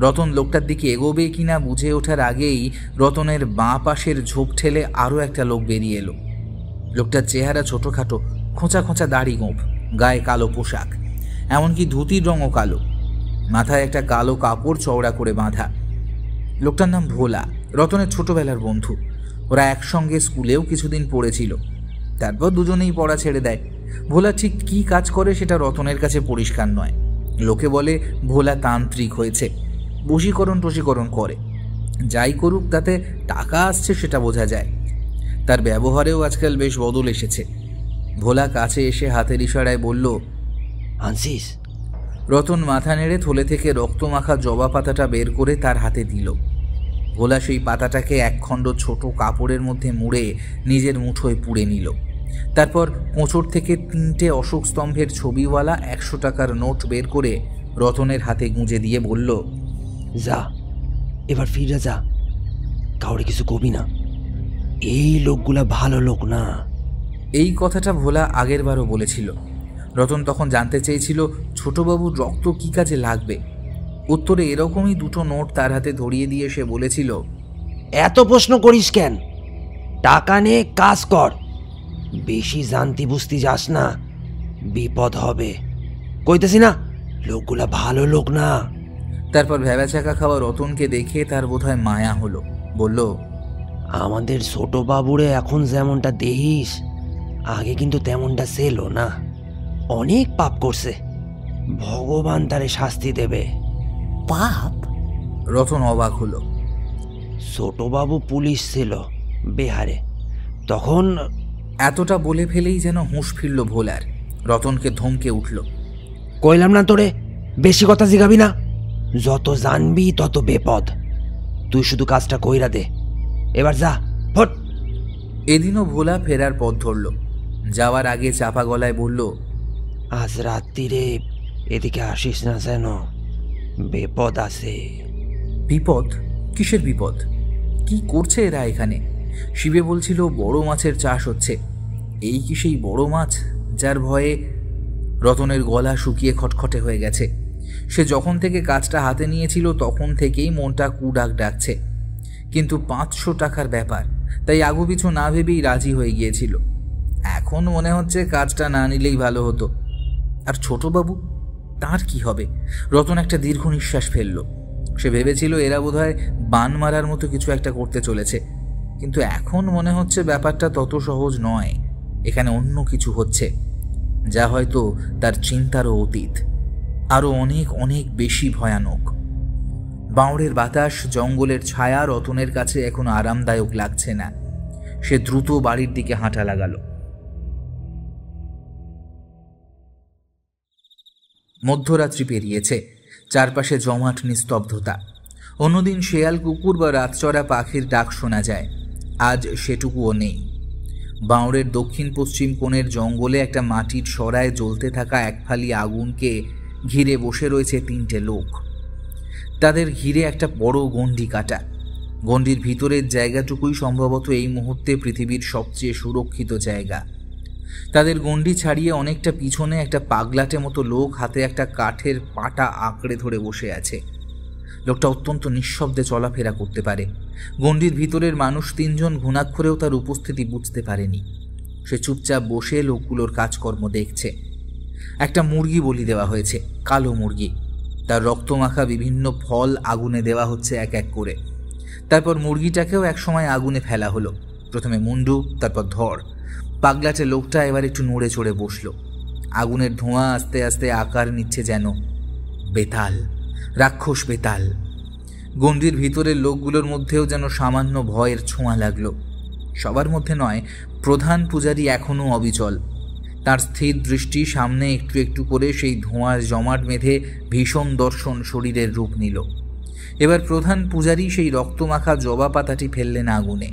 রতন লোকটার দিকে এগোবে কিনা বুঝে ওঠার আগেই রতনের বাঁ পাশের ঝোপ ঠেলে আরও একটা লোক বেরিয়ে এলো। লোকটার চেহারা ছোটোখাটো, খোঁচা খোঁচা দাড়ি গোঁফ, গায়ে কালো পোশাক, এমনকি ধুতির রঙও কালো। মাথায় একটা কালো কাপড় চওড়া করে বাঁধা। লোকটার নাম ভোলা, রতনের ছোটবেলার বন্ধু। ওরা একসঙ্গে স্কুলেও কিছুদিন পড়েছিল, তারপর দুজনেই পড়া ছেড়ে দেয়। ভোলা ঠিক কী কাজ করে সেটা রতনের কাছে পরিষ্কার নয়। লোকে বলে ভোলা তান্ত্রিক হয়েছে, বশীকরণ টশীকরণ করে। যাই করুক, তাতে টাকা আসছে সেটা বোঝা যায়। তার ব্যবহারেও আজকাল বেশ বদল এসেছে। ভোলা কাছে এসে হাতের ইশারায় বলল, আনছিস? রতন মাথা নেড়ে থলে থেকে রক্তমাখা জবা পাতাটা বের করে তার হাতে দিল। ভোলা সেই পাতাটাকে একখণ্ড ছোট কাপড়ের মধ্যে মুড়ে নিজের মুঠোয় পুড়ে নিল। তারপর কোঁচড় থেকে 3টে অশোক স্তম্ভের ছবিওয়ালা 100 টাকার নোট বের করে রতনের হাতে গুঁজে দিয়ে বলল, যা, এবার ফিরে যা, কাউরে কিছু কবি না। এই লোকগুলা ভালো লোক না। এই কথাটা ভোলা আগের বারও বলেছিল। রতন তখন জানতে চেয়েছিল ছোটবাবুর রক্ত কী কাজে লাগবে। উত্তরে এরকমই 2টো নোট তার হাতে ধরিয়ে দিয়ে সে বলেছিল, এত প্রশ্ন করিস কেন? টাকা নে, কাজ কর। বেশি জানতি বুঝতি যাস না, বিপদ হবে। কইতেছি না, লোকগুলা ভালো লোক না। তারপর ভেবাচাকা খাওয়া রতনকে দেখে তার বোধহয় মায়া হলো। বলল, আমাদের ছোট বাবুরে এখন যেমনটা দেখিস, আগে কিন্তু তেমনটা ছিল না। অনেক পাপ করছে, ভগবান তারে শাস্তি দেবে। পাপ? রতন অবাক হলো। ছোটবাবু পুলিশ ছিল বিহারে, তখন। এতটা বলে ফেলেই যেন হুঁশ ফিরল ভোলার। রতনকে ধমকে উঠল, কইলাম না তোরে বেশি কথা জিগাবি না, যত জানবি তত বিপদ। তুই শুধু কাজটা কইরা দে, এবার যা, ফট। এদিনও ভোলা ফেরার পথ ধরল। যাওয়ার আগে চাপা গলায় বলল, আজ রাত্রিরে এদিকে আসিস না, যেন বিপদ আছে। বিপদ? কিসের বিপদ? কি করছে এরা এখানে? শিবে বলছিল বড় মাছের চাষ হচ্ছে। এই কি সেই বড় মাছ যার ভয়ে? রতনের গলা শুকিয়ে খটখটে হয়ে গেছে। সে যখন থেকে কাজটা হাতে নিয়েছিল তখন থেকেই মনটা কুডাক ডাকছে। কিন্তু 500 টাকার ব্যাপার, তাই আগুপিছু না ভেবেই রাজি হয়ে গিয়েছিল। এখন মনে হচ্ছে কাজটা না নিলেই ভালো হতো। আর ছোটবাবু, তার কি হবে? রতন একটা দীর্ঘ নিঃশ্বাস ফেলল। সে ভেবেছিল এরা বোধহয় বান মারার মতো কিছু একটা করতে চলেছে, কিন্তু এখন মনে হচ্ছে ব্যাপারটা তত সহজ নয়। এখানে অন্য কিছু হচ্ছে, যা হয়তো তার চিন্তারও অতীত, আরও অনেক অনেক বেশি ভয়ানক। বাঁওড়ের বাতাস, জঙ্গলের ছায়া রতনের কাছে এখন আরামদায়ক লাগছে না। সে দ্রুত বাড়ির দিকে হাঁটা লাগালো। মধ্যরাত্রি পেরিয়েছে, চারপাশে জমাট নিস্তব্ধতা। অন্যদিন শেয়াল, কুকুর বা রাতচরা পাখির ডাক শোনা যায়, আজ সেটুকুও নেই। বাঁওড়ের দক্ষিণ পশ্চিম কোণের জঙ্গলে একটা মাটির সরায় জ্বলতে থাকা এক ফালি আগুনকে ঘিরে বসে রয়েছে 3টে লোক। তাদের ঘিরে একটা বড় গণ্ডি কাটা। গণ্ডির ভিতরের জায়গাটুকুই সম্ভবত এই মুহূর্তে পৃথিবীর সবচেয়ে সুরক্ষিত জায়গা। তাদের গণ্ডি ছাড়িয়ে অনেকটা পিছনে একটা পাগলাটে মতো লোক হাতে একটা কাঠের পাটা আঁকড়ে ধরে বসে আছে। লোকটা অত্যন্ত নিঃশব্দে চলাফেরা করতে পারে। গণ্ডির ভিতরের মানুষ 3 জন ঘুণাক্ষরেও তার উপস্থিতি বুঝতে পারেনি। সে চুপচাপ বসে লোকগুলোর কাজকর্ম দেখছে। একটা মুরগি বলি দেওয়া হয়েছে, কালো মুরগি। তার রক্তমাখা বিভিন্ন ফল আগুনে দেওয়া হচ্ছে এক এক করে। তারপর মুরগিটাকেও একসময় আগুনে ফেলা হলো, প্রথমে মুন্ডু, তারপর ধর। পাগলাটে লোকটা এবার একটু নড়ে চড়ে বসল। আগুনের ধোঁয়া আস্তে আস্তে আকার নিচ্ছে যেন বেতাল, রাক্ষস বেতাল। গণ্ডির ভিতরের লোকগুলোর মধ্যেও যেন সামান্য ভয়ের ছোঁয়া লাগলো। সবার মধ্যে নয়, প্রধান পূজারী এখনও অবিচল। তার স্থির দৃষ্টি সামনে একটু একটু করে সেই ধোঁয়ার জমাট বেঁধে ভীষণ দর্শন শরীরের রূপ নিল। এবার প্রধান পূজারী সেই রক্তমাখা জবা পাতাটি ফেললেন আগুনে।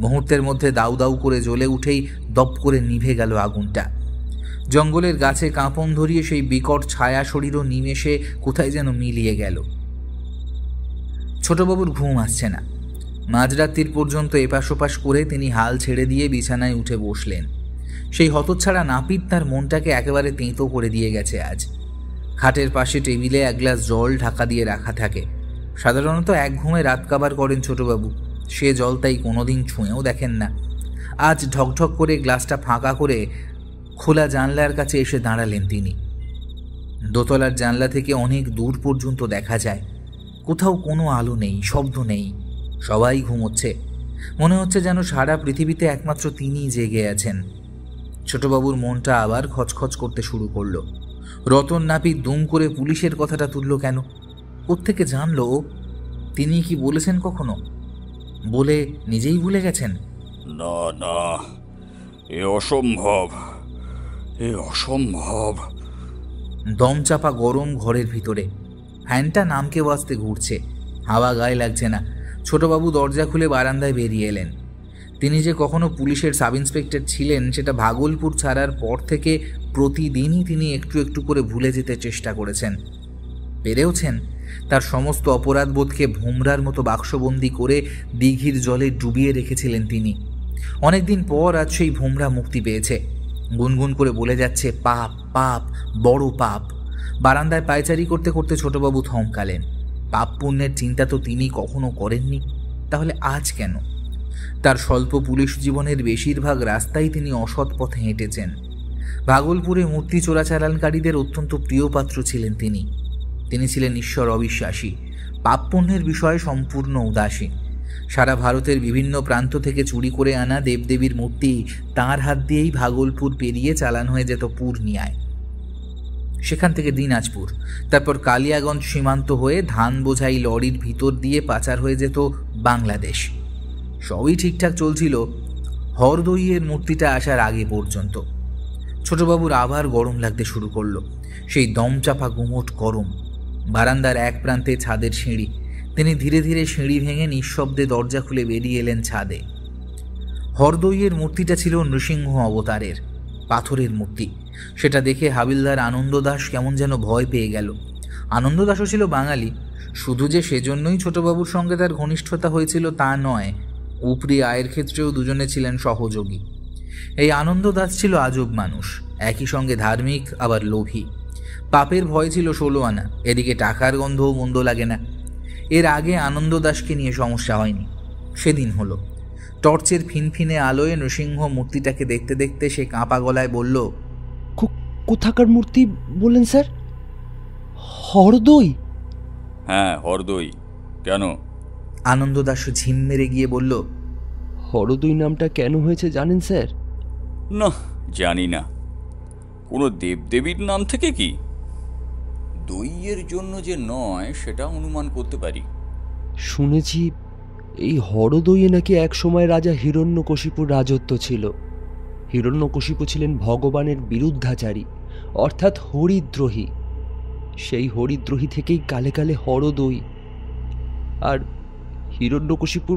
মুহূর্তের মধ্যে দাউ দাউ করে জ্বলে উঠেই দপ করে নিভে গেল আগুনটা। জঙ্গলের গাছে কাঁপন ধরিয়ে সেই বিকট ছায়া শরীরও নিমেষে কোথায় যেন মিলিয়ে গেল। ছোটবাবুর ঘুম আসছে না। মাঝরাত্রির পর্যন্ত এপাশ ওপাশ করে তিনি হাল ছেড়ে দিয়ে বিছানায় উঠে বসলেন। সেই হতচ্ছাড়া নাপিত তার মনটাকে একেবারে তেঁতো করে দিয়ে গেছে আজ। খাটের পাশে টেবিলে এক গ্লাস জল ঢাকা দিয়ে রাখা থাকে। সাধারণত এক ঘুমে রাত কাবার করেন ছোটবাবু, সে জল তাই কোনোদিন ছুঁয়েও দেখেন না। আজ ঢকঢক করে গ্লাসটা ফাঁকা করে খোলা জানলার কাছে এসে দাঁড়ালেন তিনি। দোতলার জানলা থেকে অনেক দূর পর্যন্ত দেখা যায়। কোথাও কোনো আলো নেই, শব্দ নেই, সবাই ঘুমোচ্ছে। মনে হচ্ছে যেন সারা পৃথিবীতে একমাত্র তিনিই জেগে আছেন। ছোটবাবুর মনটা আবার খচখচ করতে শুরু করলো। রতন নাপিত দুম করে পুলিশের কথাটা তুলল কেন? কোত্থেকে জানলো? তিনি কি বলেছেন কখনো? বলে নিজেই ভুলে গেছেন? না না, এ অসম্ভব, এ অসম্ভব। দমচাপা গরম ঘরের ভিতরে ফ্যানটা নামকে বাজতে ঘুরছে, হাওয়া গায়ে লাগছে না। ছোটবাবু দরজা খুলে বারান্দায় বেরিয়ে এলেন। তিনি যে কখনো পুলিশের সাব ইন্সপেক্টর ছিলেন সেটা ভাগলপুর ছাড়ার পর থেকে প্রতিদিনই তিনি একটু একটু করে ভুলে যেতে চেষ্টা করেছেন, পেরেওছেন। তার সমস্ত অপরাধবোধকে ভোমরার মতো বাক্সবন্দি করে দিঘির জলে ডুবিয়ে রেখেছিলেন তিনি। অনেকদিন পর আজ সেই ভোমরা মুক্তি পেয়েছে। গুনগুন করে বলে যাচ্ছে, পাপ, পাপ, বড় পাপ। বারান্দায় পায়চারি করতে করতে ছোটবাবু থমকালেন। পাপ পুণ্যের চিন্তা তো তিনি কখনো করেননি, তাহলে আজ কেন? তার স্বল্প পুলিশ জীবনের বেশিরভাগ রাস্তাই তিনি অসৎ পথে হেঁটেছেন। ভাগলপুরে মূর্তি চোরাচালানকারীদের অত্যন্ত প্রিয় পাত্র ছিলেন তিনি। তিনি ছিলেন ঈশ্বর অবিশ্বাসী, পাপ পুণ্যের বিষয়ে সম্পূর্ণ উদাসীন। সারা ভারতের বিভিন্ন প্রান্ত থেকে চুরি করে আনা দেবদেবীর মূর্তি তাঁর হাত দিয়েই ভাগলপুর পেরিয়ে চালান হয়ে যেত পূর্ণিয়ায়, সেখান থেকে দিনাজপুর, তারপর কালিয়াগঞ্জ সীমান্ত হয়ে ধান বোঝাই লরির ভিতর দিয়ে পাচার হয়ে যেত বাংলাদেশ। সবই ঠিকঠাক চলছিল হরদইয়ের মূর্তিটা আসার আগে পর্যন্ত। ছোটবাবুর আবার গরম লাগতে শুরু করলো, সেই দমচাপা গুমোট গরম। বারান্দার এক প্রান্তে ছাদের সিঁড়ি। তিনি ধীরে ধীরে সিঁড়ি ভেঙে নিঃশব্দে দরজা খুলে বেরিয়ে এলেন ছাদে। হরদইয়ের মূর্তিটা ছিল নৃসিংহ অবতারের, পাথরের মূর্তি। সেটা দেখে হাবিলদার আনন্দ দাস কেমন যেন ভয় পেয়ে গেল। আনন্দ দাসও ছিল বাঙালি, শুধু যে সেজন্যই ছোটবাবুর সঙ্গে তার ঘনিষ্ঠতা হয়েছিল তা নয়, উপরি আয়ের ক্ষেত্রেও দুজনে ছিলেন সহযোগী। এই আনন্দ দাস ছিল আজব মানুষ, একই সঙ্গে ধার্মিক আবার লোভী। পাপের ভয় ছিল 16 আনা, এদিকে টাকার গন্ধও মন্দ লাগে না। এর আগে আনন্দ দাসকে নিয়ে সমস্যা হয়নি, সেদিন হলো। টর্চের ফিনফিনে আলোয় নৃসিংহ মূর্তিটাকে দেখতে দেখতে সে কাঁপা গলায় বলল, কোথাকার মূর্তি বললেন স্যার? হরদই? হ্যাঁ, হরদই। কেন? আনন্দ দাস ঝিম মেরে গিয়ে বলল, হরদই নামটা কেন হয়েছে জানেন স্যার? না, জানি না। কোনো দেবদেবীর নাম থেকে কি? দইয়ের জন্য যে নয় সেটা অনুমান করতে পারি। শুনেছি এই হরদইয়ে নাকি একসময় রাজা হিরণ্যকশিপুর রাজত্ব ছিল। হিরণ্যকশিপু ছিলেন ভগবানের বিরুদ্ধাচারী, অর্থাৎ হরিদ্রোহী। সেই হরিদ্রোহী থেকেই কালে কালে হরদই। আর হিরণ্যকশিপুর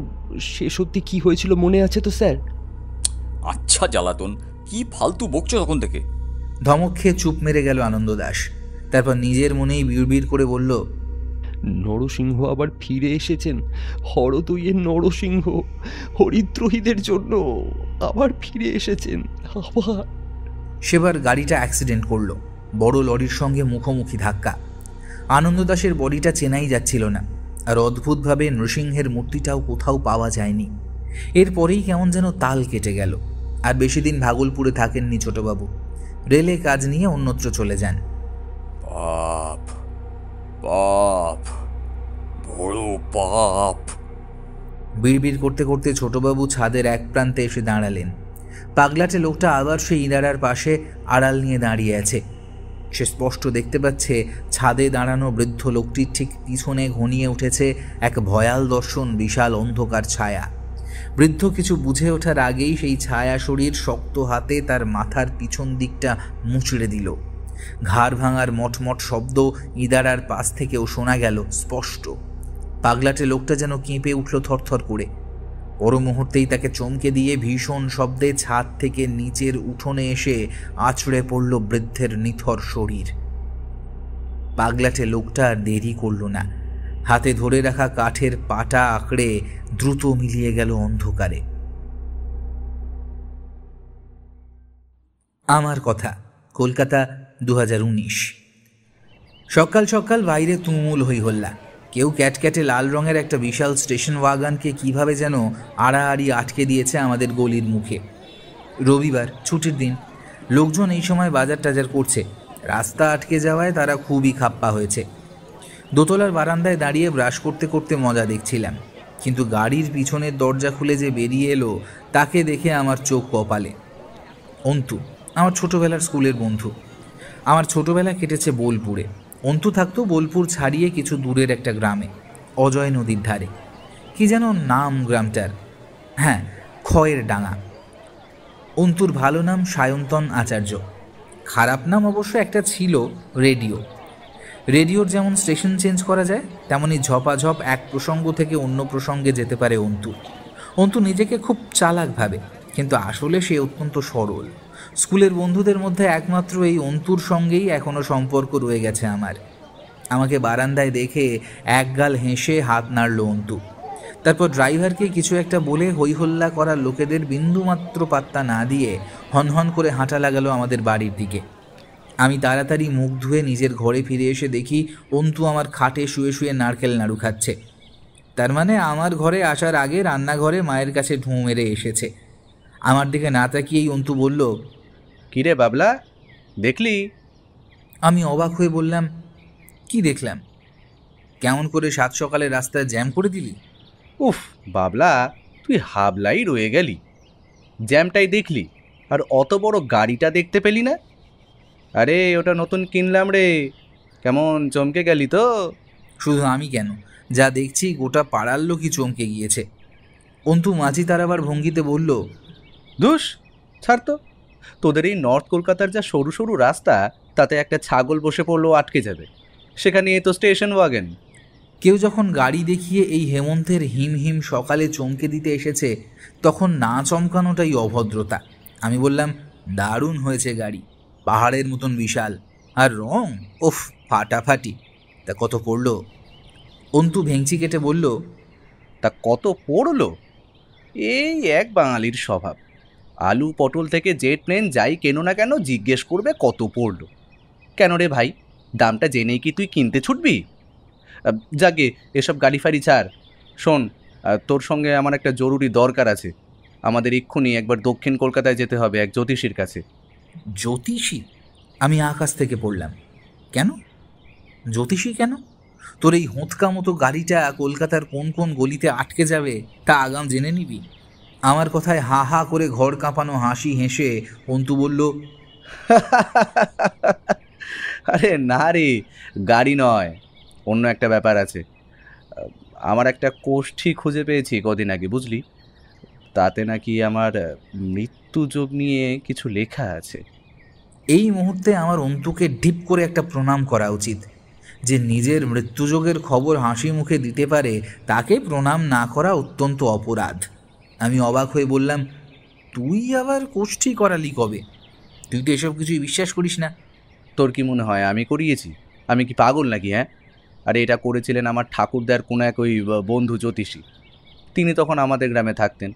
শেষ অবধি কি হয়েছিল মনে আছে তো স্যার? আচ্ছা জ্বালাতন, কি ফালতু বকছো তখন থেকে? ধমক খেয়ে চুপ মেরে গেল আনন্দ দাস। তারপর নিজের মনেই বিড়বিড় করে বলল, নরসিংহ আবার ফিরে এসেছেন। হরদইয়ের নরসিংহ হরিদ্রোহীদের জন্য আবার ফিরে এসেছেন। আবার সেবার গাড়িটা অ্যাক্সিডেন্ট করলো, বড় লরির সঙ্গে মুখোমুখি ধাক্কা। আনন্দ দাসের বডিটা চেনাই যাচ্ছিল না, আর অদ্ভুতভাবে নৃসিংহের মূর্তিটাও কোথাও পাওয়া যায়নি। এরপরেই কেমন যেন তাল কেটে গেল। আর বেশি দিন ভাগলপুরে থাকেননি ছোটবাবু, রেলে কাজ নিয়ে অন্যত্র চলে যান। পাপ, পাপ, বড় পাপ। বিড়বিড় করতে করতে ছোটবাবু ছাদের এক প্রান্তে এসে দাঁড়ালেন। পাগলাটে লোকটা আবার সেই ইনারার পাশে আড়াল নিয়ে দাঁড়িয়ে আছে। সে স্পষ্ট দেখতে পাচ্ছে ছাদে দাঁড়ানো বৃদ্ধ লোকটির ঠিক পিছনে ঘনিয়ে উঠেছে এক ভয়াল দর্শন বিশাল অন্ধকার ছায়া। বৃদ্ধ কিছু বুঝে ওঠার আগেই সেই ছায়া শরীর শক্ত হাতে তার মাথার পিছন দিকটা মুচড়ে দিল। ঘাড় ভাঙার মটমট শব্দ ইদারার পাশ থেকেও শোনা গেল স্পষ্ট। পাগলাটে লোকটা যেন কেঁপে উঠল থরথর করে। পর মুহূর্তেই তাকে চমকে দিয়ে ভীষণ শব্দে ছাদ থেকে নিচের উঠোনে এসে আছড়ে পড়ল বৃদ্ধের নিথর শরীর। পাগলাটে লোকটা আর দেরি করল না, হাতে ধরে রাখা কাঠের পাটা আঁকড়ে দ্রুত মিলিয়ে গেল অন্ধকারে। আমার কথা, কলকাতা, 2019। সকাল সকাল বাইরে তুমুল হই হল্লা। কেউ ক্যাটক্যাটে লাল রঙের একটা বিশাল স্টেশন ওয়াগানকে কিভাবে যেন আড়াআড়ি আটকে দিয়েছে আমাদের গলির মুখে। রবিবার, ছুটির দিন, লোকজন এই সময় বাজার টাজার করছে। রাস্তা আটকে যাওয়ায় তারা খুবই খাপ্পা হয়েছে। দোতলার বারান্দায় দাঁড়িয়ে ব্রাশ করতে করতে মজা দেখছিলাম, কিন্তু গাড়ির পিছনের দরজা খুলে যে বেরিয়ে এলো তাকে দেখে আমার চোখ কপালে। অন্তু, আমার ছোটবেলার স্কুলের বন্ধু। আমার ছোটবেলা কেটেছে বোলপুরে। অন্তু থাকতো বোলপুর ছাড়িয়ে কিছু দূরের একটা গ্রামে, অজয় নদীর ধারে। কি যেন নাম গ্রামটার, হ্যাঁ, খয়ের ডাঙা। অন্তুর ভালো নাম সায়ন্তন আচার্য। খারাপ নাম অবশ্য একটা ছিল, রেডিও। রেডিওর যেমন স্টেশন চেঞ্জ করা যায়, তেমনই ঝপাঝপ এক প্রসঙ্গ থেকে অন্য প্রসঙ্গে যেতে পারে অন্তু। অন্তু নিজেকে খুব চালাক ভাবে, কিন্তু আসলে সে অত্যন্ত সরল। স্কুলের বন্ধুদের মধ্যে একমাত্র এই অন্তুর সঙ্গেই এখনও সম্পর্ক রয়ে গেছে আমার। আমাকে বারান্দায় দেখে একগাল হেসে হাত নাড়ল অন্তু। তারপর ড্রাইভারকে কিছু একটা বলে হইহল্লা করা লোকেদের বিন্দুমাত্র পাত্তা না দিয়ে হনহন করে হাঁটা লাগালো আমাদের বাড়ির দিকে। আমি তাড়াতাড়ি মুখ ধুয়ে নিজের ঘরে ফিরে এসে দেখি অন্তু আমার খাটে শুয়ে শুয়ে নারকেল নাড়ু খাচ্ছে। তার মানে আমার ঘরে আসার আগে রান্নাঘরে মায়ের কাছে ঢুঁ মেরে এসেছে। আমার দিকে না তাকিয়েই অন্তু বলল, কিরে বাবলা, দেখলি? আমি অবাক হয়ে বললাম, কি দেখলাম? কেমন করে সাত সকালে রাস্তায় জ্যাম করে দিলি? উফ বাবলা, তুই হাবলাই রয়ে গেলি। জ্যামটাই দেখলি, আর অত বড় গাড়িটা দেখতে পেলি না? আরে ওটা নতুন কিনলাম রে। কেমন চমকে গেলি তো? শুধু আমি কেন, যা দেখছি গোটা পাড়ার লোকই চমকে গিয়েছে। অন্তু মাঝি তারাবার ভঙ্গিতে বলল, ধুস, ছাড় তো। তোদের এই নর্থ কলকাতার যা সরু সরু রাস্তা, তাতে একটা ছাগল বসে পড়লেও আটকে যাবে। সেখানে তো স্টেশন ওয়াগন। কেউ যখন গাড়ি দেখিয়ে এই হেমন্তের হিম হিম সকালে চমকে দিতে এসেছে, তখন না চমকানোটাই অভদ্রতা। আমি বললাম, দারুণ হয়েছে গাড়ি, পাহাড়ের মতন বিশাল, আর রং ওফ ফাটাফাটি। তা কত পড়ল? অন্তু ভেঙচি কেটে বলল, তা কত পড়লো? এই এক বাঙালির স্বভাব, আলু পটল থেকে জেট প্লেন যাই কেনো না কেন জিজ্ঞেস করবে কত পড়লো। কেন রে ভাই, দামটা জেনেই কি তুই কিনতে ছুটবি? যাকে এসব গাড়ি ফাড়ি ছাড়। শোন, তোর সঙ্গে আমার একটা জরুরি দরকার আছে। আমাদের এক্ষুনি একবার দক্ষিণ কলকাতায় যেতে হবে এক জ্যোতিষীর কাছে। জ্যোতিষী? আমি আকাশ থেকে পড়লাম। কেন জ্যোতিষী কেন? তোর এই হোঁতকা মতো গাড়িটা কলকাতার কোন কোন গলিতে আটকে যাবে তা আগাম জেনে নিবি? আমার কথায় হা হা করে ঘর কাঁপানো হাসি হেসে অন্তু বলল, আরে না রে, গাড়ি নয়, অন্য একটা ব্যাপার আছে। আমার একটা কোষ্ঠী খুঁজে পেয়েছি কদিন আগে, বুঝলি? তাতে নাকি আমার মৃত্যুযোগ নিয়ে কিছু লেখা আছে। এই মুহূর্তে আমার অন্তুকে ঢিপ করে একটা প্রণাম করা উচিত। যে নিজের মৃত্যুযোগের খবর হাসি মুখে দিতে পারে তাকে প্রণাম না করা অত্যন্ত অপরাধ। আমি অবাক হয়ে বললাম, তুই আবার কোষ্ঠী করালি কবে? তুই তো এসব কিছুই বিশ্বাস করিস না। তোর কি মনে হয় আমি করিয়েছি? আমি কি পাগল নাকি? হ্যাঁ, আরে এটা করেছিলেন আমার ঠাকুরদার কোনো এক ওই বন্ধু জ্যোতিষী। তিনি তখন আমাদের গ্রামে থাকতেন।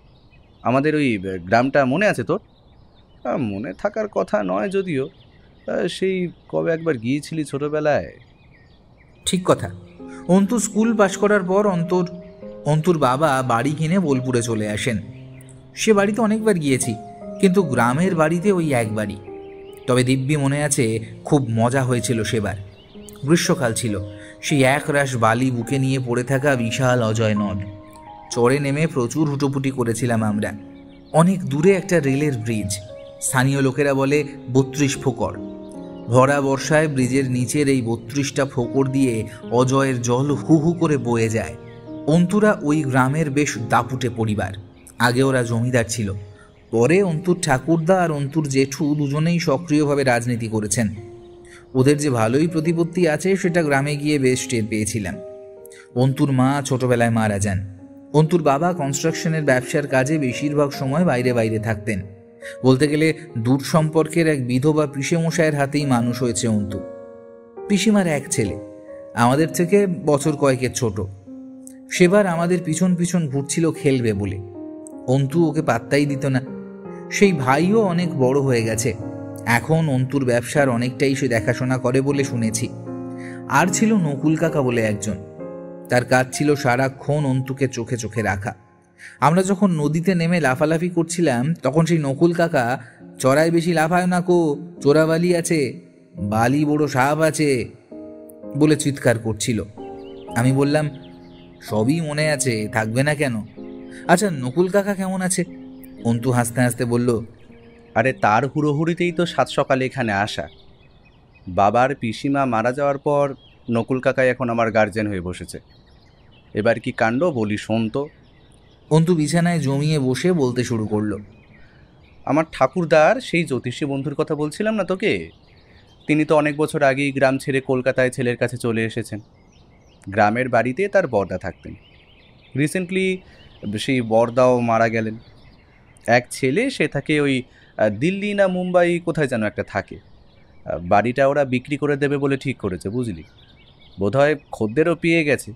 আমাদের ওই গ্রামটা মনে আছে তোর? মনে থাকার কথা নয় যদিও, সেই কবে একবার গিয়েছিলি ছোটবেলায়। ঠিক কথা। অন্তু স্কুল পাশ করার পর অন্তুর বাবা বাড়ি কিনে বোলপুরে চলে আসেন। সে বাড়িতে অনেকবার গিয়েছি, কিন্তু গ্রামের বাড়িতে ওই একবারই। তবে দিব্যি মনে আছে, খুব মজা হয়েছিল সেবার। গ্রীষ্মকাল ছিল, সেই একরাশ বালি বুকে নিয়ে পড়ে থাকা বিশাল অজয় নদ। চড়ে নেমে প্রচুর হুটোপুটি করেছিলাম আমরা। অনেক দূরে একটা রেলের ব্রিজ, স্থানীয় লোকেরা বলে 32 ফোকর। ভরা বর্ষায় ব্রিজের নিচের এই 32টা ফোকর দিয়ে অজয়ের জল হু হু করে বয়ে যায়। অন্তুরা ওই গ্রামের বেশ দাপুটে পরিবার। আগে ওরা জমিদার ছিল, পরে অন্তুর ঠাকুরদা আর অন্তুর জেঠু দুজনেই সক্রিয়ভাবে রাজনীতি করেছেন। ওদের যে ভালোই প্রতিপত্তি আছে সেটা গ্রামে গিয়ে বেশ টের পেয়েছিলাম। অন্তুর মা ছোটবেলায় মারা যান। অন্তুর বাবা কনস্ট্রাকশনের ব্যবসার কাজে বেশিরভাগ সময় বাইরে বাইরে থাকতেন। বলতে গেলে দূর সম্পর্কের এক বিধবা পিসেমশায়ের হাতেই মানুষ হয়েছে অন্তু। পিসিমার এক ছেলে, আমাদের থেকে বছর কয়েকের ছোট। সেবার আমাদের পিছন পিছন ঘুরছিল খেলবে বলে। অন্তু ওকে পাত্তাই দিত না। সেই ভাইও অনেক বড় হয়ে গেছে, এখন অন্তুর ব্যবসার অনেকটাই সে দেখাশোনা করে বলে শুনেছি। আর ছিল নকুল কাকা বলে একজন, তার কাজ ছিল সারাক্ষণ অন্তুকে চোখে চোখে রাখা। আমরা যখন নদীতে নেমে লাফালাফি করছিলাম তখন সেই নকুল কাকা, চড়াই বেশি লাফায় না কো, চোরাবালি আছে, বালি বড় সাপ আছে বলে চিৎকার করছিল। আমি বললাম, সবই মনে আছে, থাকবে না কেন? আচ্ছা, নকুল কাকা কেমন আছে? অন্তু হাসতে হাসতে বলল, আরে তার হুড়োহুড়িতেই তো সাত সকালে এখানে আসা। বাবার পিসিমা মারা যাওয়ার পর নকুল কাকাই এখন আমার গার্জেন হয়ে বসেছে। এবার কি কাণ্ড বলি শোন তো। অন্তু বিছানায় জমিয়ে বসে বলতে শুরু করলো, আমার ঠাকুরদার সেই জ্যোতিষী বন্ধুর কথা বলছিলাম না তোকে, তিনি তো অনেক বছর আগেই গ্রাম ছেড়ে কলকাতায় ছেলের কাছে চলে এসেছেন। গ্রামের বাড়িতে তার বড়দা থাকতেন। রিসেন্টলি সেই বড়দাও মারা গেলেন। এক ছেলে, সে থাকে ওই দিল্লি না মুম্বাই কোথায় যেন একটা থাকে। বাড়িটা ওরা বিক্রি করে দেবে বলে ঠিক করেছে, বুঝলি। বোধহয় খদ্দেরও পেয়ে গেছে,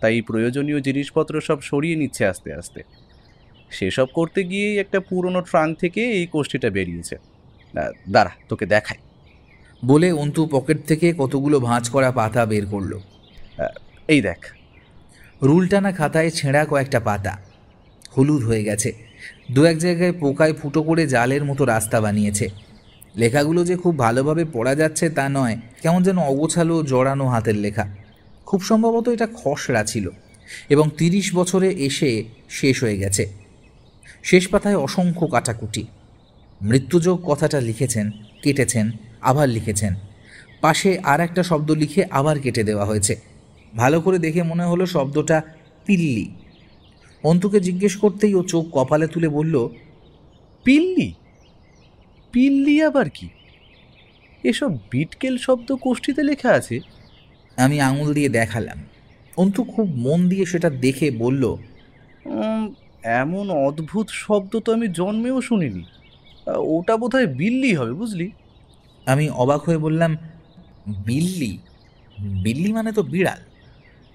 তাই প্রয়োজনীয় জিনিসপত্র সব সরিয়ে নিচ্ছে আস্তে আস্তে। সেসব করতে গিয়েই একটা পুরনো ট্রাঙ্ক থেকে এই কোষ্ঠীটা বেরিয়েছে। দাঁড়া তোকে দেখাই। বলে অন্তু পকেট থেকে কতগুলো ভাঁজ করা পাতা বের করলো। এই দেখ। রুলটানা খাতায় ছেঁড়া কয়েকটা পাতা, হলুদ হয়ে গেছে। দু এক জায়গায় পোকায় ফুটো করে জালের মতো রাস্তা বানিয়েছে। লেখাগুলো যে খুব ভালোভাবে পড়া যাচ্ছে তা নয়, কেমন যেন অগোছালো জড়ানো হাতের লেখা। খুব সম্ভবত এটা খসড়া ছিল এবং 30 বছরে এসে শেষ হয়ে গেছে। শেষ পাতায় অসংখ্য কাটাকুটি। মৃত্যুযোগ কথাটা লিখেছেন, কেটেছেন, আবার লিখেছেন। পাশে আর একটা শব্দ লিখে আবার কেটে দেওয়া হয়েছে। ভালো করে দেখে মনে হলো শব্দটা পিল্লি। অন্তুকে জিজ্ঞেস করতেই ও চোখ কপালে তুলে বলল, পিল্লি? পিল্লি আবার কি? এসব বিটকেল শব্দ কোষ্ঠীতে লেখা আছে? আমি আঙুল দিয়ে দেখালাম। অন্তু খুব মন দিয়ে সেটা দেখে বলল, এমন অদ্ভুত শব্দ তো আমি জন্মেও শুনিনি। ওটা বোধহয় বিল্লি হবে, বুঝলি। আমি অবাক হয়ে বললাম, বিল্লি? বিল্লি মানে তো বিড়াল।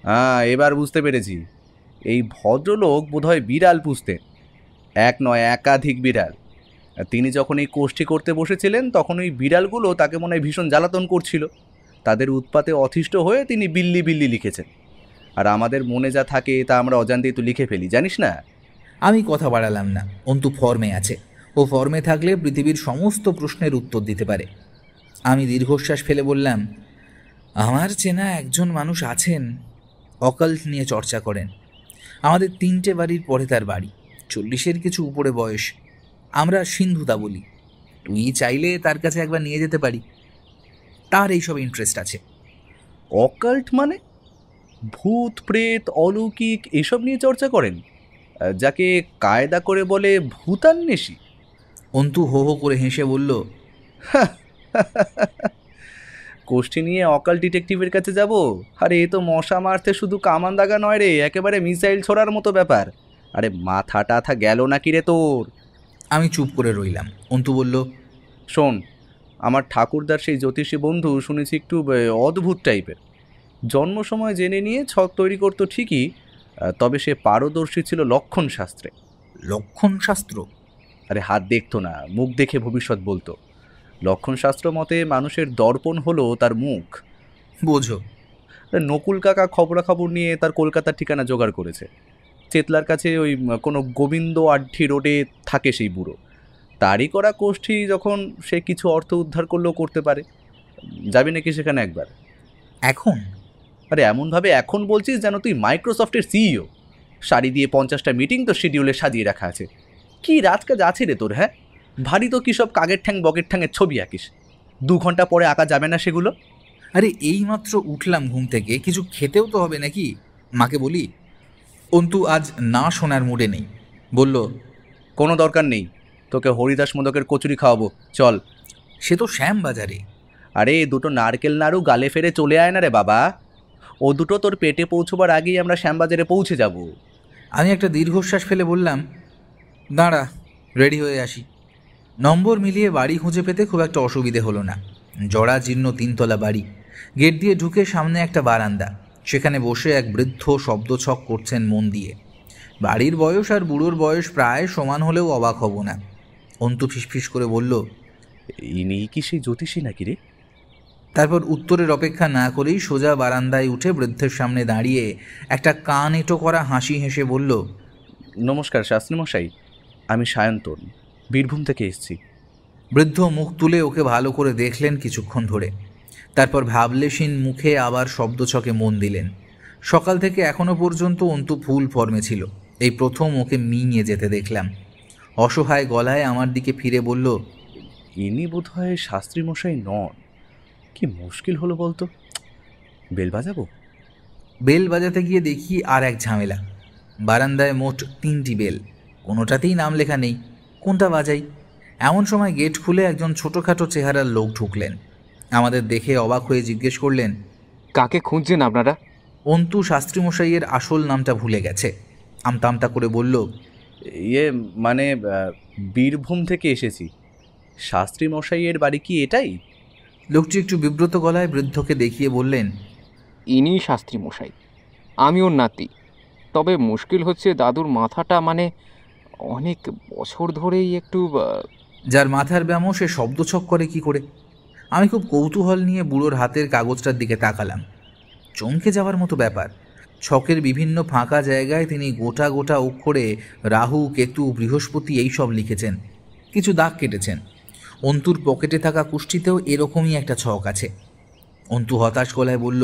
হ্যাঁ, এবার বুঝতে পেরেছি। এই ভদ্রলোক বোধহয় বিড়াল পুষতেন, এক নয় একাধিক বিড়াল। তিনি যখন এই কোষ্ঠী করতে বসেছিলেন তখন ওই বিড়ালগুলো তাকে মনে হয় ভীষণ জ্বালাতন করছিল। তাদের উৎপাতে অতিষ্ঠ হয়ে তিনি বিল্লি বিল্লি লিখেছেন। আর আমাদের মনে যা থাকে তা আমরা অজান্তেই তো লিখে ফেলি, জানিস না। আমি কথা বাড়ালাম না। অন্তু ফর্মে আছে, ও ফর্মে থাকলে পৃথিবীর সমস্ত প্রশ্নের উত্তর দিতে পারে। আমি দীর্ঘশ্বাস ফেলে বললাম, আমার চেনা একজন মানুষ আছেন, অকাল্ট নিয়ে চর্চা করেন। আমাদের 3টে বাড়ির পরে তার বাড়ি। 40-এর কিছু উপরে বয়স। আমরা সিন্ধুদা বলি। তুই চাইলে তার কাছে একবার নিয়ে যেতে পারি। তার এইসব ইন্টারেস্ট আছে। অকাল্ট মানে ভূত প্রেত অলৌকিক এসব নিয়ে চর্চা করেন, যাকে কায়দা করে বলে ভূতান্বেষী। অন্তু হো হো করে হেসে বলল, কোষ্ঠী নিয়ে অকাল ডিটেকটিভের কাছে যাব? আরে এ তো মশা মারতে শুধু কামান দাগা নয় রে, একেবারে মিসাইল ছোড়ার মতো ব্যাপার। আরে মাথা টাথা গেল নাকি রে তোর? আমি চুপ করে রইলাম। অন্তু বলল, শোন, আমার ঠাকুরদার সেই জ্যোতিষী বন্ধু শুনেছি একটু অদ্ভুত টাইপের। জন্ম সময় জেনে নিয়ে ছক তৈরি করতো ঠিকই, তবে সে পারদর্শী ছিল লক্ষণ শাস্ত্রে। লক্ষণ শাস্ত্র? আরে হাত দেখতো না, মুখ দেখে ভবিষ্যৎ বলতো। লক্ষণ শাস্ত্র মতে মানুষের দর্পণ হলো তার মুখ। বোঝো। নকুল কাকা খবরাখবর নিয়ে তার কলকাতার ঠিকানা জোগাড় করেছে। চেতলার কাছে ওই কোনো গোবিন্দ আড্ডি রোডে থাকে সেই বুড়ো। তারই করা কোষ্ঠী যখন সে কিছু অর্থ উদ্ধার করলেও করতে পারে। যাবি নাকি সেখানে একবার? এখন? আরে এমনভাবে এখন বলছিস যেন তুই মাইক্রোসফটের সিইও। শাড়ি দিয়ে 50টা মিটিং তো শিডিউলে সাজিয়ে রাখা আছে। কি রাজকাজ আছে রে তোর? হ্যাঁ, ভারী তো কী সব কাগের ঠ্যাং বগের ঠ্যাংয়ের ছবি আঁকিস। 2 ঘন্টা পরে আঁকা যাবে না সেগুলো? আরে এইমাত্র উঠলাম ঘুম থেকে, কিছু খেতেও তো হবে নাকি। মাকে বলি। অন্তু আজ না শোনার মুডে নেই। বলল, কোনো দরকার নেই, তোকে হরিদাস মোদকের কচুরি খাওয়াবো, চল। সে তো শ্যামবাজারে। আরে 2টো নারকেল নাড়ু গালে ফেরে চলে আয় না রে বাবা, ও দুটো তোর পেটে পৌঁছবার আগেই আমরা শ্যামবাজারে পৌঁছে যাব। আমি একটা দীর্ঘশ্বাস ফেলে বললাম, দাঁড়া, রেডি হয়ে আসি। নম্বর মিলিয়ে বাড়ি খুঁজে পেতে খুব একটা অসুবিধে হলো না। জরা জীর্ণ 3তলা বাড়ি। গেট দিয়ে ঢুকে সামনে একটা বারান্দা, সেখানে বসে এক বৃদ্ধ শব্দছক করছেন মন দিয়ে। বাড়ির বয়স আর বুড়োর বয়স প্রায় সমান হলেও অবাক হব না। অন্তু ফিসফিস করে বলল, ইনি কি সেই জ্যোতিষী নাকি রে? তারপর উত্তরের অপেক্ষা না করেই সোজা বারান্দায় উঠে বৃদ্ধের সামনে দাঁড়িয়ে একটা কান এঁটো করা হাসি হেসে বলল, নমস্কার শাস্ত্রীমশাই, আমি সায়ন্তন, বীরভূম থেকে এসেছি। বৃদ্ধ মুখ তুলে ওকে ভালো করে দেখলেন কিছুক্ষণ ধরে, তারপর ভাবলেশীন মুখে আবার শব্দছকে মন দিলেন। সকাল থেকে এখনো পর্যন্ত অন্তু ফুল ফর্মে ছিল, এই প্রথম ওকে মিঙে যেতে দেখলাম। অসহায় গলায় আমার দিকে ফিরে বলল, ইনি বোধ হয় শাস্ত্রীমশাই নন। কি মুশকিল হলো বলতো, বেল বাজাবো? বেল বাজাতে গিয়ে দেখি আর এক ঝামেলা। বারান্দায় মোট 3টি বেল, কোনোটাতেই নাম লেখা নেই। কোনটা বাজাই? এমন সময় গেট খুলে একজন ছোটোখাটো চেহারার লোক ঢুকলেন। আমাদের দেখে অবাক হয়ে জিজ্ঞেস করলেন, কাকে খুঁজছেন আপনারা? অন্তু শাস্ত্রীমশাইয়ের আসল নামটা ভুলে গেছে। আমতা আমতা করে বলল, মানে বীরভূম থেকে এসেছি। শাস্ত্রীমশাইয়ের বাড়ি কি এটাই? লোকটি একটু বিব্রত গলায় বৃদ্ধকে দেখিয়ে বললেন, ইনি শাস্ত্রী মশাই, আমি ওর নাতি। তবে মুশকিল হচ্ছে দাদুর মাথাটা মানে অনেক বছর ধরেই একটু। যার মাথার ব্যায়ামও সে শব্দছক করে কি করে? আমি খুব কৌতূহল নিয়ে বুড়োর হাতের কাগজটার দিকে তাকালাম। চমকে যাওয়ার মতো ব্যাপার। ছকের বিভিন্ন ফাঁকা জায়গায় তিনি গোটা গোটা অক্ষরে রাহু, কেতু, বৃহস্পতি এইসব লিখেছেন, কিছু দাগ কেটেছেন। অন্তুর পকেটে থাকা কুষ্ঠিতেও এরকমই একটা ছক আছে। অন্তু হতাশ গলায় বলল,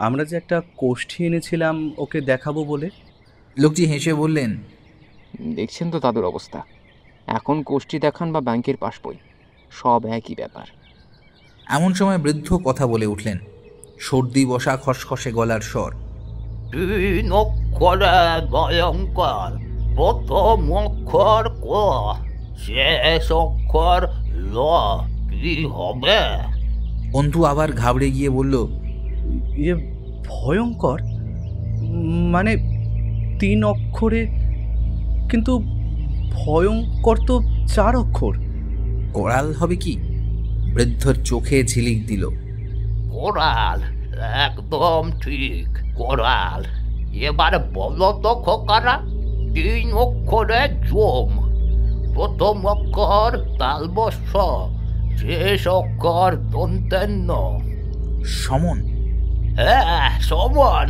আমরা যে একটা কোষ্ঠী এনেছিলাম ওকে দেখাবো বলে। লোকটি হেসে বললেন, দেখছেন তো দাদুর অবস্থা, এখন কোষ্ঠী দেখান বা ব্যাংকের পাসবই, সব একই ব্যাপার। এমন সময় বৃদ্ধ কথা বলে উঠলেন, সর্দি বসা খসখসে গলার স্বর, 3 অক্ষরে ভয়ঙ্কর, প্রথম অক্ষর ক, শেষ অক্ষর ল, কি হবে? অন্তু আবার ঘাবড়ে গিয়ে বলল, ভয়ঙ্কর মানে 3 অক্ষরে? কিন্তু ভয়ঙ্কর তো 4 অক্ষর। কোরাল হবে কি? বৃদ্ধর চোখে ঝিলিক দিল। কোরাল, একদম ঠিক, কোরাল। এবার বলো তো খোকারা, 3 অক্ষরে জম, প্রথম অক্ষর তালবস্য, শেষ অক্ষর দন্তেন্ন। সমন? হ্যাঁ, সমন।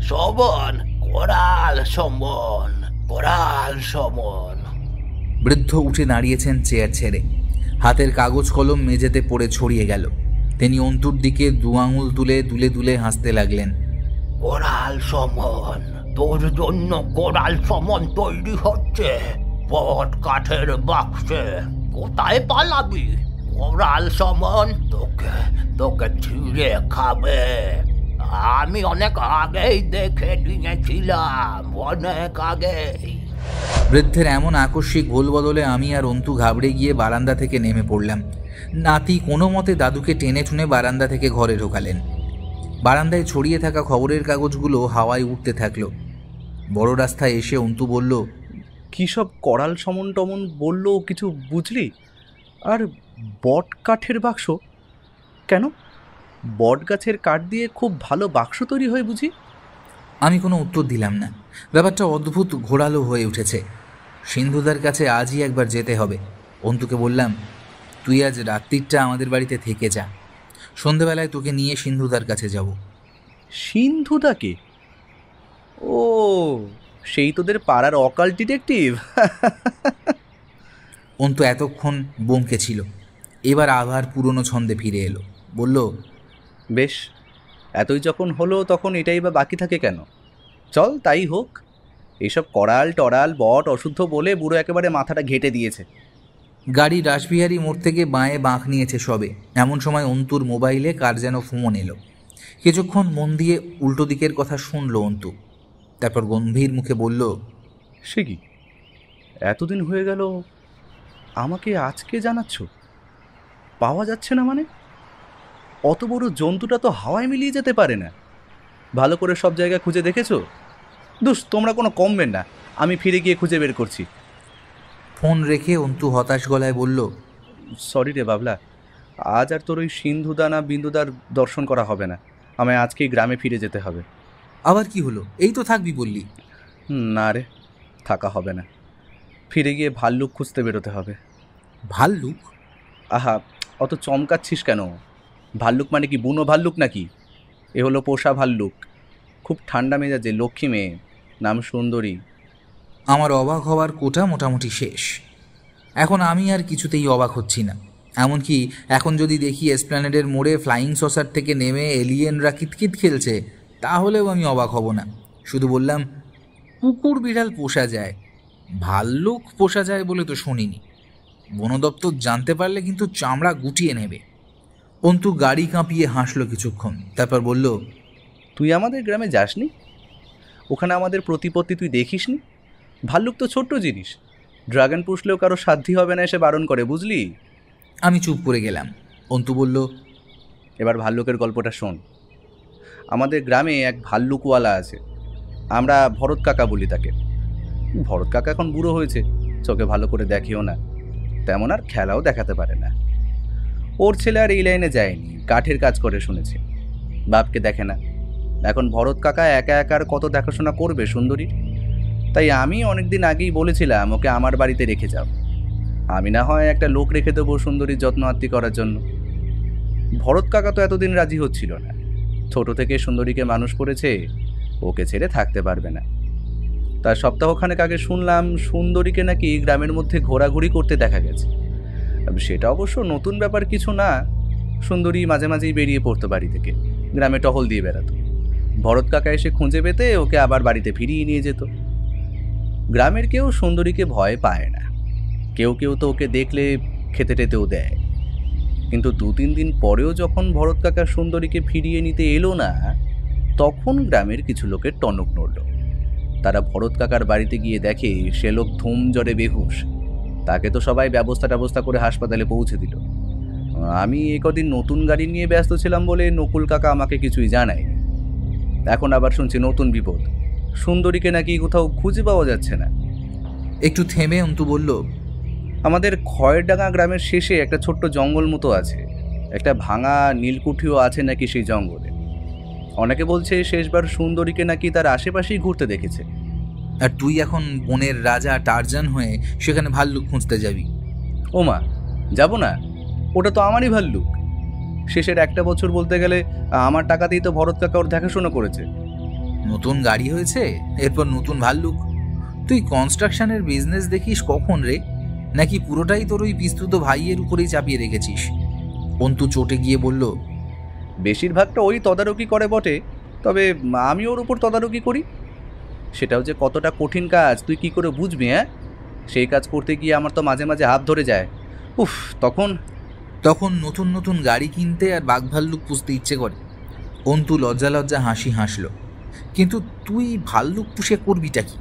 সমন, কোরাল সমন, কোরাল সমন। বৃদ্ধ উঠে দাঁড়িয়েছেন চেয়ার ছেড়ে, হাতের কাগজ কলম মেঝেতে পড়ে ছড়িয়ে গেল। তিনি অন্তুর দিকে 2 আঙুল তুলে দুলে দুলে হাসতে লাগলেন। কোরাল সমন, তোর জন্য কোরাল সমন তৈরি হচ্ছে বট কাঠের বাক্সে। কোথায় পালাবি? ওরাল সমন তোকে তোকে ছিঁড়ে খাবে। আমি অনেক আগেই দেখে নিয়েছিলাম, অনেক আগেই। বৃদ্ধের এমন আকস্মিক ভুল বদলে আমি আর অন্তু ঘাবড়ে গিয়ে বারান্দা থেকে নেমে পড়লাম। নাতি কোনো মতে দাদুকে টেনে টুনে বারান্দা থেকে ঘরে ঢোকালেন। বারান্দায় ছড়িয়ে থাকা খবরের কাগজগুলো হাওয়ায় উঠতে থাকলো। বড় রাস্তায় এসে অন্তু বলল, কী সব করাল সমন টমন বলল, কিছু বুঝলি? আর বট কাঠের বাক্স কেন? বট গাছের কাঠ দিয়ে খুব ভালো বাক্স তৈরি হয় বুঝি? আমি কোনো উত্তর দিলাম না। ব্যাপারটা অদ্ভুত ঘোরালো হয়ে উঠেছে। সিন্ধুদার কাছে আজই একবার যেতে হবে। অন্তুকে বললাম, তুই আজ রাত্রিটা আমাদের বাড়িতে থেকে যা, সন্ধেবেলায় তোকে নিয়ে সিন্ধুদার কাছে যাব। সিন্ধুদাকে? ও, সেই তোদের পাড়ার অকাল ডিটেকটিভ? অন্তু এতক্ষণ বমকে ছিল, এবার আবার পুরনো ছন্দে ফিরে এলো। বলল, বেশ, এতই যখন হলো তখন এটাই বা বাকি থাকে কেন? চল তাই হোক। এইসব করাল টরাল বট অশুদ্ধ বলে বুড়ো একেবারে মাথাটা ঘেঁটে দিয়েছে। গাড়ি রাসবিহারী মোড় থেকে বাঁয়ে বাঁক নিয়েছে সবে, এমন সময় অন্তুর মোবাইলে কার যেন ফোন এলো। কিছুক্ষণ মন দিয়ে উল্টো দিকের কথা শুনল অন্তু, তারপর গম্ভীর মুখে বলল, সে কি, এতদিন হয়ে গেল আমাকে আজকে জানাচ্ছ? পাওয়া যাচ্ছে না মানে? অত বড় জন্তুটা তো হাওয়ায় মিলিয়ে যেতে পারে না। ভালো করে সব জায়গা খুঁজে দেখেছো? দুস, তোমরা কোনো কমবেন না, আমি ফিরে গিয়ে খুঁজে বের করছি। ফোন রেখে অন্তু হতাশ গলায় বলল, সরি রে বাবলা, আজ আর তোর ওই সিন্ধুদা না বিন্দুদার দর্শন করা হবে না। আমায় আজকেই গ্রামে ফিরে যেতে হবে। আবার কি হলো? এই তো থাকবি বললি। না রে, থাকা হবে না। ফিরে গিয়ে ভাল্লুক খুঁজতে বেরোতে হবে। ভাল্লুক? আহা, অত চমকাচ্ছিস কেন? ভাল্লুক মানে কি বুনো ভাল্লুক নাকি? এ হলো পোষা ভাল্লুক, খুব ঠান্ডা মেজাজে লক্ষ্মী মেয়ে, নাম সুন্দরী। আমার অবাক হওয়ার কোটা মোটামুটি শেষ। এখন আমি আর কিছুতেই অবাক হচ্ছি না। এমনকি এখন যদি দেখি এসপ্ল্যানেডের মোড়ে ফ্লাইং সসার থেকে নেমে এলিয়েনরা কিতকিত খেলছে, তাহলেও আমি অবাক হব না। শুধু বললাম, কুকুর বিড়াল পোষা যায়, ভাল্লুক পোষা যায় বলে তো শুনিনি। বন দপ্তর জানতে পারলে কিন্তু চামড়া গুটিয়ে নেবে। অন্তু গাড়ি কাঁপিয়ে হাসলো কিছুক্ষণ, তারপর বলল, তুই আমাদের গ্রামে যাসনি? ওখানে আমাদের প্রতিপত্তি তুই দেখিসনি? ভাল্লুক তো ছোট্ট জিনিস, ড্রাগন পুষলেও কারো সাধ্যই হবে না এসে বারণ করে, বুঝলি? আমি চুপ করে গেলাম। অন্তু বলল, এবার ভাল্লুকের গল্পটা শোন। আমাদের গ্রামে এক ভাল্লুকওয়ালা আছে, আমরা ভরত কাকা বলি তাকে। ভরত কাকা এখন বুড়ো হয়েছে, চোখে ভালো করে দেখেও না, তেমন আর খেলাও দেখাতে পারে না। ওর ছেলে আর এই লাইনে যায়নি, কাঠের কাজ করে শুনেছি, বাপকে দেখে না। এখন ভরত কাকা একা একার কত দেখাশোনা করবে সুন্দরী? তাই আমি অনেকদিন আগেই বলেছিলাম ওকে আমার বাড়িতে রেখে যাও। আমি না হয় একটা লোক রেখে দেবো সুন্দরীর যত্ন আত্তি করার জন্য। ভরত কাকা তো এতদিন রাজি হচ্ছিল না। ছোট থেকে সুন্দরীকে মানুষ করেছে, ওকে ছেড়ে থাকতে পারবে না। তার সপ্তাহখানেক আগে শুনলাম সুন্দরীকে নাকি গ্রামের মধ্যে ঘোরাঘুরি করতে দেখা গেছে। সেটা অবশ্য নতুন ব্যাপার কিছু না। সুন্দরী মাঝে মাঝেই বেরিয়ে পড়তো বাড়ি থেকে, গ্রামে টহল দিয়ে বেড়াতো। ভরত কাকা এসে খুঁজে পেতে ওকে আবার বাড়িতে ফিরিয়ে নিয়ে যেত। গ্রামের কেউ সুন্দরীকে ভয় পায় না, কেউ কেউ তো ওকে দেখলে খেতে টেতেও দেয়। কিন্তু 2-3 দিন পরেও যখন ভরত কাকা সুন্দরীকে ফিরিয়ে নিতে এলো না, তখন গ্রামের কিছু লোকের টনক নড়ল। তারা ভরত কাকার বাড়িতে গিয়ে দেখে সে লোক ধুম জ্বরে বেহুশ। তাকে তো সবাই ব্যবস্থা করে হাসপাতালে পৌঁছে দিল। আমি একদিন নতুন গাড়ি নিয়ে ব্যস্ত ছিলাম বলে নকুল কাকা আমাকে কিছুই জানায়নি। এখন আবার শুনছি নতুন বিপদ, সুন্দরীকে নাকি কোথাও খুঁজে পাওয়া যাচ্ছে না। একটু থেমে অন্তু বলল, আমাদের খয়েরডাঙ্গা গ্রামের শেষে একটা ছোট্ট জঙ্গল মতো আছে, একটা ভাঙা নীলকুঠিও আছে নাকি সেই জঙ্গলে। অনেকে বলছে শেষবার সুন্দরীকে নাকি তার আশেপাশেই ঘুরতে দেখেছে। আর তুই এখন বনের রাজা টারজান হয়ে সেখানে ভাল্লুক খুঁজতে যাবি? ওমা, যাব না, ওটা তো আমারই ভাল্লুক। শেষের 1 বছর বলতে গেলে আমার টাকাতেই তো ভরত কাকা ওর দেখাশোনা করেছে। নতুন গাড়ি হয়েছে, এরপর নতুন ভাল্লুক? তুই কনস্ট্রাকশনের বিজনেস দেখিস কখন রে? নাকি পুরোটাই তোর ওই বিস্তুত ভাইয়ের উপরেই চাপিয়ে রেখেছিস? অন্তু চটে গিয়ে বলল, বেশিরভাগটা ওই তদারকি করে বটে, তবে আমি ওর উপর তদারকি করি। সেটাও যে কতটা কঠিন কাজ তুই কি করে বুঝবি? হ্যাঁ, সেই কাজ করতে গিয়ে আমার তো মাঝে মাঝে হাত ধরে যায়। উফ, তখন তখন নতুন নতুন গাড়ি কিনতে আর বাঘ ভাল্লুক পুষতে ইচ্ছে করে। অন্তু লজ্জা লজ্জা হাসি হাসল। কিন্তু তুই ভাল্লুক পুষে করবিটা কি?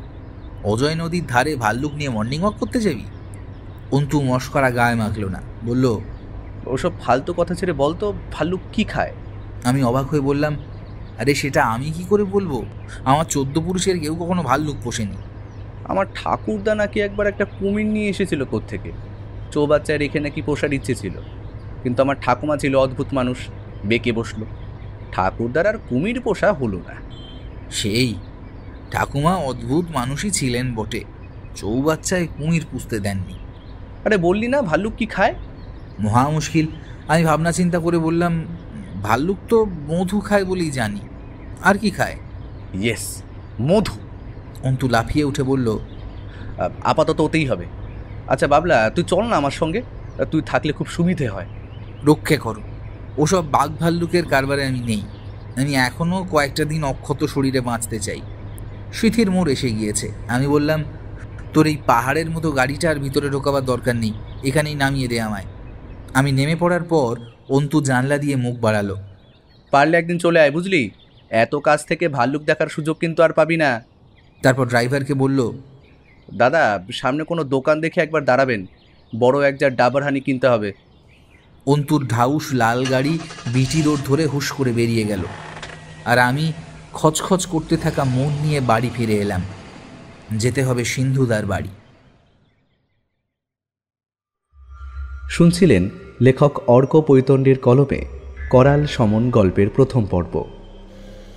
অজয় নদীর ধারে ভাল্লুক নিয়ে মর্নিং ওয়াক করতে যাবি? অন্তু মস্করা গায়ে মাখল না, বলল, ওসব ফালতু কথা ছেড়ে বলতো ভাল্লুক কি খায়? আমি অবাক হয়ে বললাম, আরে সেটা আমি কি করে বলবো? আমার 14 পুরুষের কেউ কখনো ভাল্লুক পোষেনি। আমার ঠাকুরদা নাকি একবার একটা কুমির নিয়ে এসেছিল কোত্থেকে, চৌবাচ্চায় রেখে নাকি পোষার ইচ্ছে ছিল। কিন্তু আমার ঠাকুমা ছিল অদ্ভুত মানুষ, বেঁকে বসলো। ঠাকুরদার আর কুমির পোষা হলো না। সেই ঠাকুমা অদ্ভুত মানুষই ছিলেন বটে, চৌবাচ্চায় কুমির পুষতে দেননি। আরে বললি না ভাল্লুক কি খায়? মহা মুশকিল। আমি ভাবনা চিন্তা করে বললাম, ভাল্লুক তো মধু খায় বলেই জানি, আর কি খায়? ইয়েস, মধু। অন্তু লাফিয়ে উঠে বলল, আপাতত ওতেই হবে। আচ্ছা বাবলা, তুই চল না আমার সঙ্গে, তুই থাকলে খুব সুবিধে হয়। রক্ষে করো, ওসব বাঘ ভাল্লুকের কারবারে আমি নেই। আমি এখনও কয়েকটা দিন অক্ষত শরীরে বাঁচতে চাই। শীতের মোড় এসে গিয়েছে। আমি বললাম, তোর এই পাহাড়ের মতো গাড়িটার ভিতরে ঢোকাবার দরকার নেই, এখানেই নামিয়ে দে আমায়। আমি নেমে পড়ার পর অন্তু জানলা দিয়ে মুখ বাড়ালো, পারলে একদিন চলে আয়, বুঝলি? এত কাছ থেকে ভাল্লুক দেখার সুযোগ কিন্তু আর পাবি না। তারপর ড্রাইভারকে বলল, দাদা, সামনে কোনো দোকান দেখে একবার দাঁড়াবেন, বড় এক জার ডাবার হানি কিনতে হবে। অন্তুর ঢাউস লাল গাড়ি বিটি রোড ধরে হুশ করে বেরিয়ে গেল, আর আমি খচখচ করতে থাকা মন নিয়ে বাড়ি ফিরে এলাম। যেতে হবে সিন্ধুদার বাড়ি। শুনছিলেন লেখক অর্ক পৈতণ্ডের কলমে করাল সমন গল্পের প্রথম পর্ব।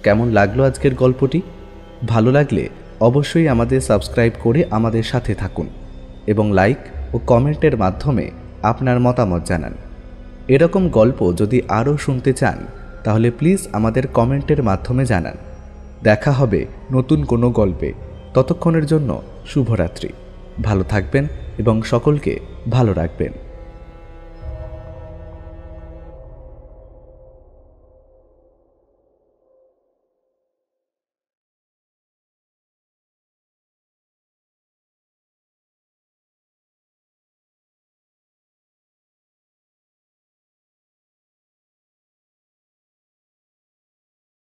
কেমন লাগলো আজকের গল্পটি? ভালো লাগলে অবশ্যই আমাদের সাবস্ক্রাইব করে আমাদের সাথে থাকুন এবং লাইক ও কমেন্টের মাধ্যমে আপনার মতামত জানান। এরকম গল্প যদি আরও শুনতে চান তাহলে প্লিজ আমাদের কমেন্টের মাধ্যমে জানান। দেখা হবে নতুন কোনো গল্পে। ততক্ষণের জন্য শুভরাত্রি। ভালো থাকবেন এবং সকলকে ভালো রাখবেন।